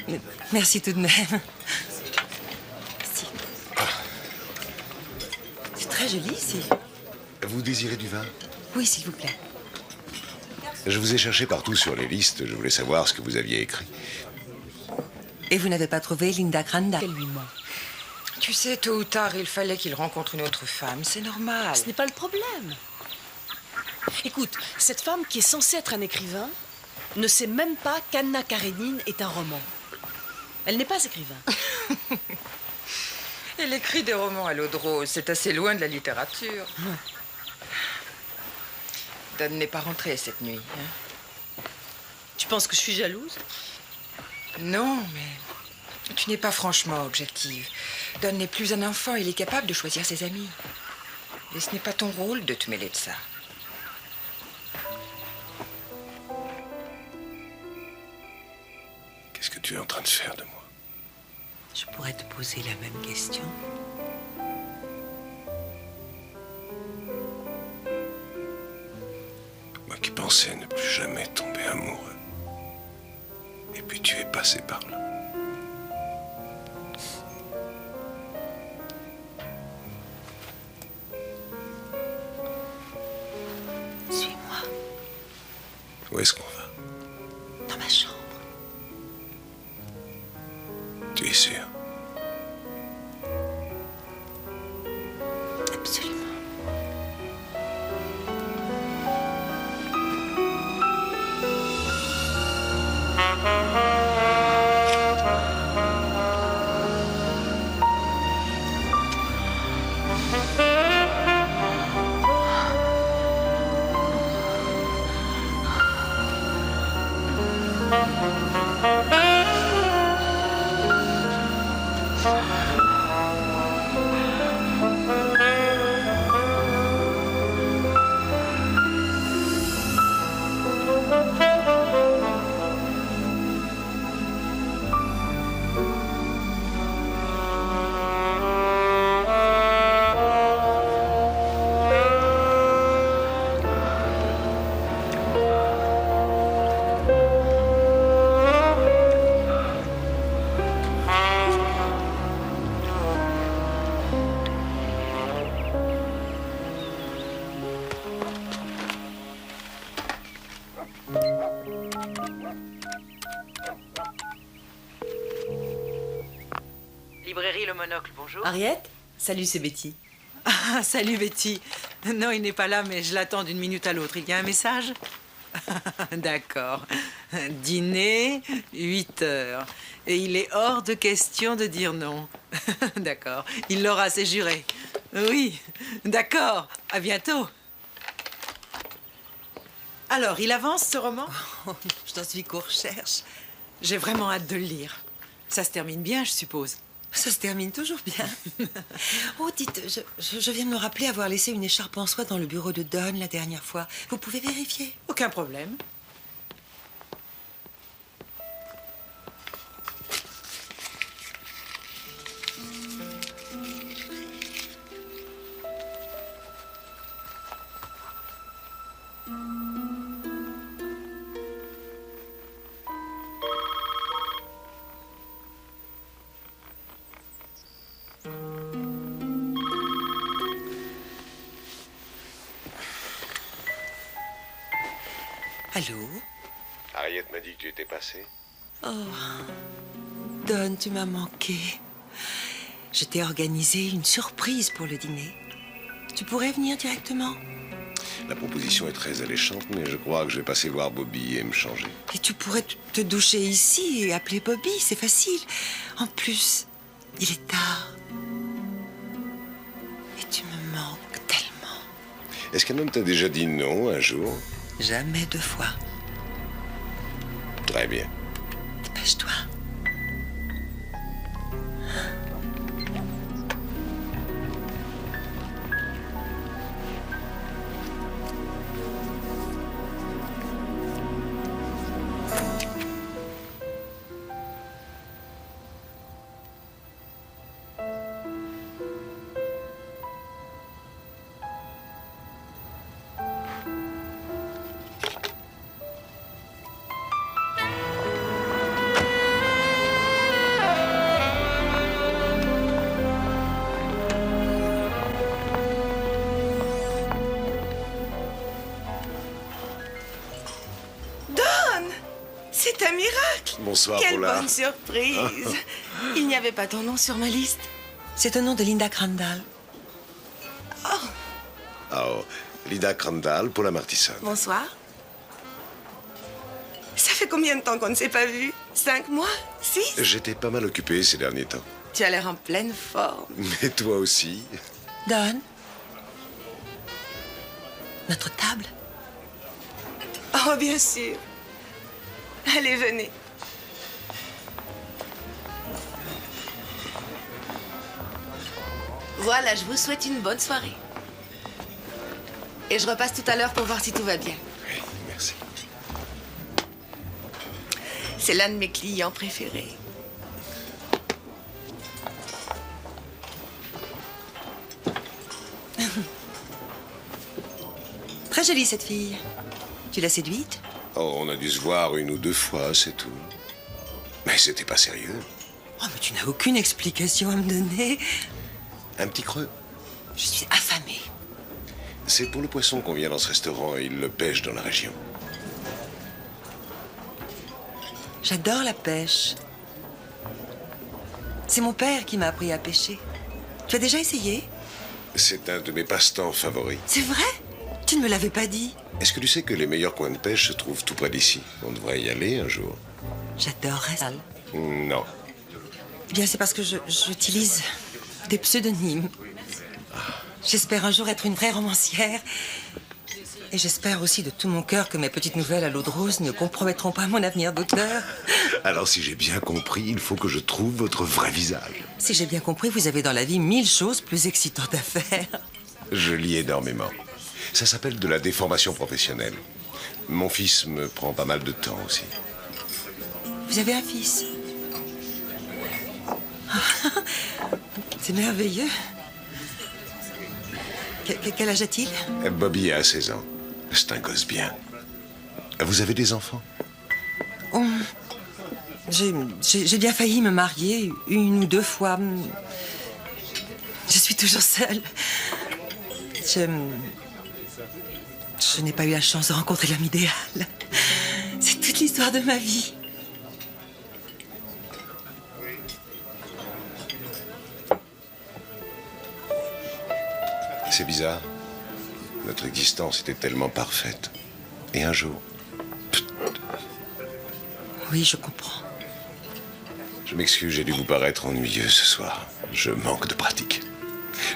S3: Mais merci tout de même. Merci. C'est très joli ici.
S9: Vous désirez du vin?
S3: Oui, s'il vous plaît.
S9: Je vous ai cherché partout sur les listes. Je voulais savoir ce que vous aviez écrit.
S3: Et vous n'avez pas trouvé Linda Grandal?
S16: Elle lui ment. Tu sais, tôt ou tard, il fallait qu'il rencontre une autre femme. C'est normal.
S11: Ce n'est pas le problème. Écoute, cette femme qui est censée être un écrivain ne sait même pas qu'Anna Karénine est un roman. Elle n'est pas écrivain.
S16: Elle écrit des romans à l'eau de rose. C'est assez loin de la littérature. Don n'est pas rentré cette nuit.
S11: Tu penses que je suis jalouse?
S16: Non, mais tu n'es pas franchement objective. Don n'est plus un enfant. Il est capable de choisir ses amis. Et ce n'est pas ton rôle de te mêler de ça.
S9: Qu'est-ce que tu es en train de faire de moi?
S3: Je pourrais te poser la même question.
S9: Moi qui pensais ne plus jamais tomber amoureux. Et puis tu es passé par là.
S3: Suis-moi.
S9: Où est-ce qu'on va?
S3: Dans ma chambre.
S9: Tu es sûr?
S3: Absolument.
S10: Librairie Le Monocle, bonjour.
S11: Harriet? Salut, c'est Betty.
S10: Ah, salut Betty. Non, il n'est pas là, mais je l'attends d'une minute à l'autre. Il y a un message? D'accord. Dîner, 8 heures. Et il est hors de question de dire non. D'accord. Il l'aura, c'est juré. Oui, d'accord. À bientôt. Alors, il avance, ce roman?
S3: Je t'en suis qu'aux recherches.
S10: J'ai vraiment hâte de le lire. Ça se termine bien, je suppose.
S3: Ça se termine toujours bien. Oh, dites, je viens de me rappeler avoir laissé une écharpe en soie dans le bureau de Don la dernière fois. Vous pouvez vérifier?
S10: Aucun problème.
S3: Allô?
S9: Harriet m'a dit que tu étais passé.
S3: Oh, Don, tu m'as manqué. Je t'ai organisé une surprise pour le dîner. Tu pourrais venir directement?
S9: La proposition est très alléchante, mais je crois que je vais passer voir Bobby et me changer.
S3: Et tu pourrais te doucher ici et appeler Bobby, c'est facile. En plus, il est tard. Et tu me manques tellement.
S9: Est-ce qu'un homme t'a déjà dit non un jour?
S3: Jamais 2 fois.
S9: Très bien.
S3: Dépêche-toi.
S17: C'est un miracle!
S9: Bonsoir,
S17: Quelle
S9: Paula.
S17: bonne surprise! Il n'y avait pas ton nom sur ma liste.
S3: C'est au nom de Linda Crandall.
S9: Oh, Linda Crandall, Paula Martison.
S17: Bonsoir. Ça fait combien de temps qu'on ne s'est pas vu? 5 mois? 6?
S9: J'étais pas mal occupé ces derniers temps.
S17: Tu as l'air en pleine forme.
S9: Mais toi aussi.
S3: Don? Notre table?
S17: Oh, bien sûr. Allez, venez. Voilà, je vous souhaite une bonne soirée. Et je repasse tout à l'heure pour voir si tout va bien.
S9: Oui, merci.
S17: C'est l'un de mes clients préférés.
S3: Très jolie, cette fille. Tu l'as séduite?
S9: Oh, on a dû se voir 1 ou 2 fois, c'est tout. Mais c'était pas sérieux.
S3: Oh, mais tu n'as aucune explication à me donner.
S9: Un petit creux.
S3: Je suis affamée.
S9: C'est pour le poisson qu'on vient dans ce restaurant. Ils le pêchent dans la région.
S3: J'adore la pêche. C'est mon père qui m'a appris à pêcher. Tu as déjà essayé?
S9: C'est un de mes passe-temps favoris.
S3: C'est vrai? Tu ne me l'avais pas dit.
S9: Est-ce que tu sais que les meilleurs coins de pêche se trouvent tout près d'ici? On devrait y aller un jour.
S3: J'adorerais ça.
S9: Non.
S3: Eh bien, c'est parce que j'utilise des pseudonymes. J'espère un jour être une vraie romancière. Et j'espère aussi de tout mon cœur que mes petites nouvelles à l'eau de rose ne compromettront pas mon avenir d'auteur.
S9: Alors, si j'ai bien compris, il faut que je trouve votre vrai visage.
S3: Si j'ai bien compris, vous avez dans la vie 1000 choses plus excitantes à faire.
S9: Je lis énormément. Ça s'appelle de la déformation professionnelle. Mon fils me prend pas mal de temps aussi.
S3: Vous avez un fils? C'est merveilleux. Quel âge a-t-il?
S9: Bobby a 16 ans. C'est un gosse bien. Vous avez des enfants?
S3: Oh, j'ai bien failli me marier 1 ou 2 fois. Je suis toujours seule. Je n'ai pas eu la chance de rencontrer l'homme idéal. C'est toute l'histoire de ma vie.
S9: C'est bizarre. Notre existence était tellement parfaite. Et un jour...
S3: Oui, je comprends.
S9: Je m'excuse, j'ai dû vous paraître ennuyeux ce soir. Je manque de pratique.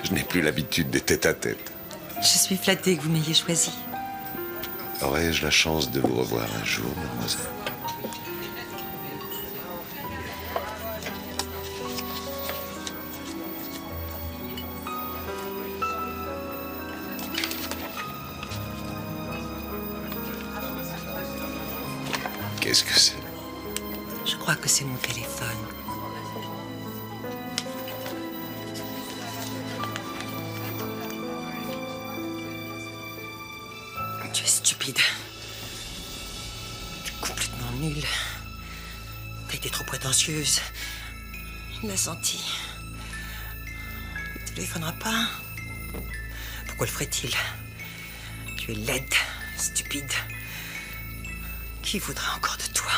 S9: Je n'ai plus l'habitude des tête-à-tête.
S3: Je suis flattée que vous m'ayez choisi.
S9: Aurais-je la chance de vous revoir un jour, mademoiselle? Qu'est-ce que c'est?
S3: Je crois que c'est mon téléphone. Tu es stupide. Tu es complètement nulle. T'as été trop prétentieuse. Il l'a senti. Il ne téléphonera pas. Pourquoi le ferait-il? Tu es laide, stupide. Qui voudra encore de toi?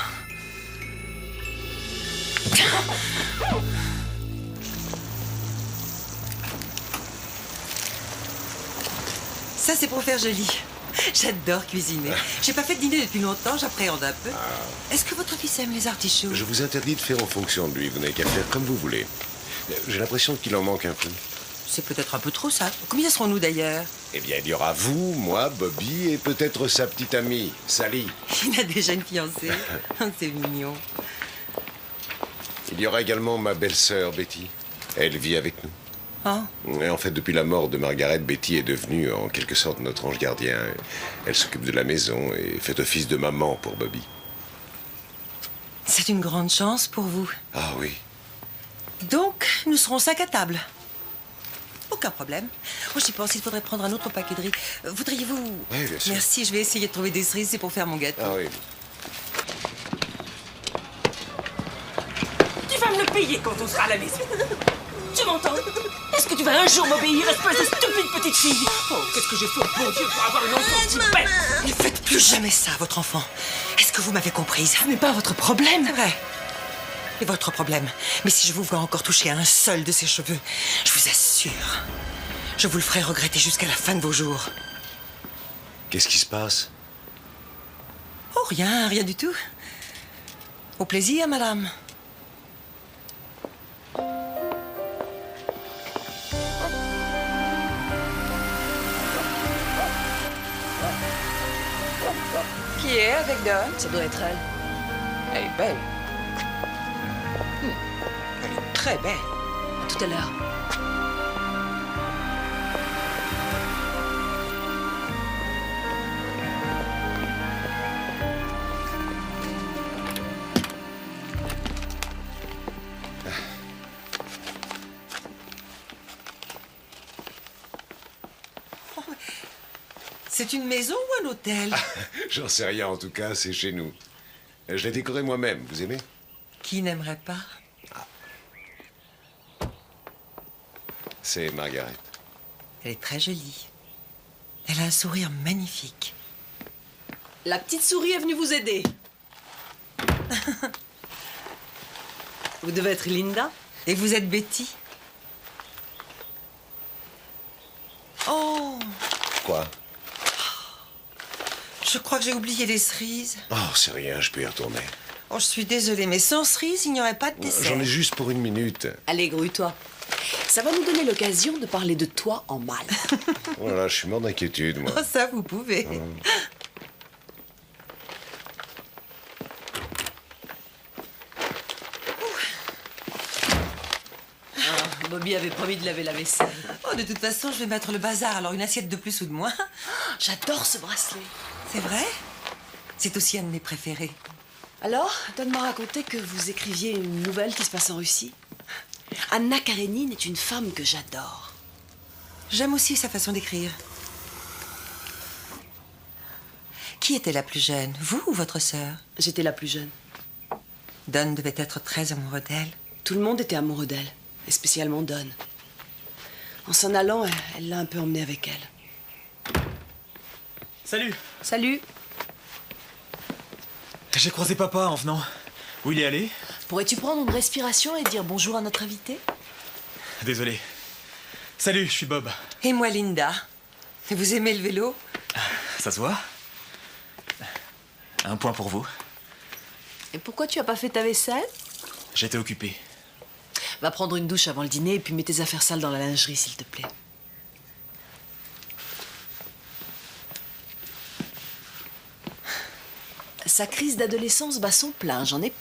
S3: Ça, c'est pour faire joli. J'adore cuisiner. J'ai pas fait de dîner depuis longtemps, j'appréhende un peu. Est-ce que votre fils aime les artichauts?
S9: Je vous interdis de faire en fonction de lui. Vous n'avez qu'à faire comme vous voulez. J'ai l'impression qu'il en manque un peu.
S3: C'est peut-être un peu trop, ça. Combien serons-nous, d'ailleurs?
S9: Eh bien, il y aura vous, moi, Bobby et peut-être sa petite amie, Sally.
S3: Il a déjà une fiancée. C'est mignon.
S9: Il y aura également ma belle-sœur, Betty. Elle vit avec nous.
S3: Oh.
S9: Et en fait, depuis la mort de Margaret, Betty est devenue en quelque sorte notre ange gardien. Elle s'occupe de la maison et fait office de maman pour Bobby.
S3: C'est une grande chance pour vous.
S9: Ah oui.
S3: Donc, nous serons 5 à table. Aucun problème. Oh, j'y pense, il faudrait prendre un autre paquet de riz. Voudriez-vous...
S9: Oui, bien sûr.
S3: Merci, je vais essayer de trouver des cerises, c'est pour faire mon gâteau.
S9: Ah oui.
S19: Tu vas me le payer quand on sera à la maison. Tu m'entends? Est-ce que tu vas un jour m'obéir, espèce de stupide petite fille? Oh, qu'est-ce que j'ai fait au bon Dieu pour avoir une enfant si bête?
S3: Ne faites plus jamais ça, votre enfant. Est-ce que vous m'avez comprise?
S19: Ce n'est pas votre problème.
S3: C'est vrai. C'est votre problème. Mais si je vous vois encore toucher à un seul de ses cheveux, je vous assure, je vous le ferai regretter jusqu'à la fin de vos jours.
S9: Qu'est-ce qui se passe?
S3: Oh, rien, rien du tout. Au plaisir, madame.
S16: Qui est avec Don?
S14: Ça doit être elle.
S16: Elle est belle. Elle est très belle.
S14: À tout à l'heure.
S3: C'est une maison ou un hôtel?
S9: J'en sais rien, en tout cas, c'est chez nous. Je l'ai décoré moi-même, vous aimez?
S3: Qui n'aimerait pas?
S9: C'est Margaret.
S3: Elle est très jolie. Elle a un sourire magnifique.
S11: La petite souris est venue vous aider. Vous devez être Linda.
S3: Et vous êtes Betty? Oh!
S9: Quoi?
S3: Je crois que j'ai oublié les cerises.
S9: Oh, c'est rien, je peux y retourner.
S3: Oh, je suis désolée, mais sans cerises, il n'y aurait pas de dessert.
S9: J'en ai juste pour 1 minute.
S11: Allez, grouille-toi. Ça va nous donner l'occasion de parler de toi en mal.
S9: Oh là là, je suis mort d'inquiétude, moi.
S3: Oh, ça, vous pouvez.
S11: Bobby avait promis de laver la vaisselle.
S3: Oh, de toute façon, je vais mettre le bazar, alors une assiette de plus ou de moins.
S11: J'adore ce bracelet.
S3: C'est vrai? C'est aussi un de mes préférés.
S11: Alors, Don m'a raconté que vous écriviez une nouvelle qui se passe en Russie. Anna Karénine est une femme que j'adore.
S3: J'aime aussi sa façon d'écrire. Qui était la plus jeune, vous ou votre sœur?
S11: J'étais la plus jeune.
S3: Don devait être très amoureux d'elle.
S11: Tout le monde était amoureux d'elle, et spécialement Don. En s'en allant, elle l'a un peu emmenée avec elle.
S15: Salut.
S11: Salut.
S15: J'ai croisé papa en venant. Où il est allé?
S11: Pourrais-tu prendre une respiration et dire bonjour à notre invité?
S15: Désolé. Salut, je suis Bob.
S3: Et moi, Linda. Et vous aimez le vélo?
S15: Ça se voit? Un point pour vous.
S11: Et pourquoi tu as pas fait ta vaisselle?
S15: J'étais occupé.
S11: Va prendre une douche avant le dîner et puis mets tes affaires sales dans la lingerie, s'il te plaît. Sa crise d'adolescence bat son plein, j'en ai peur.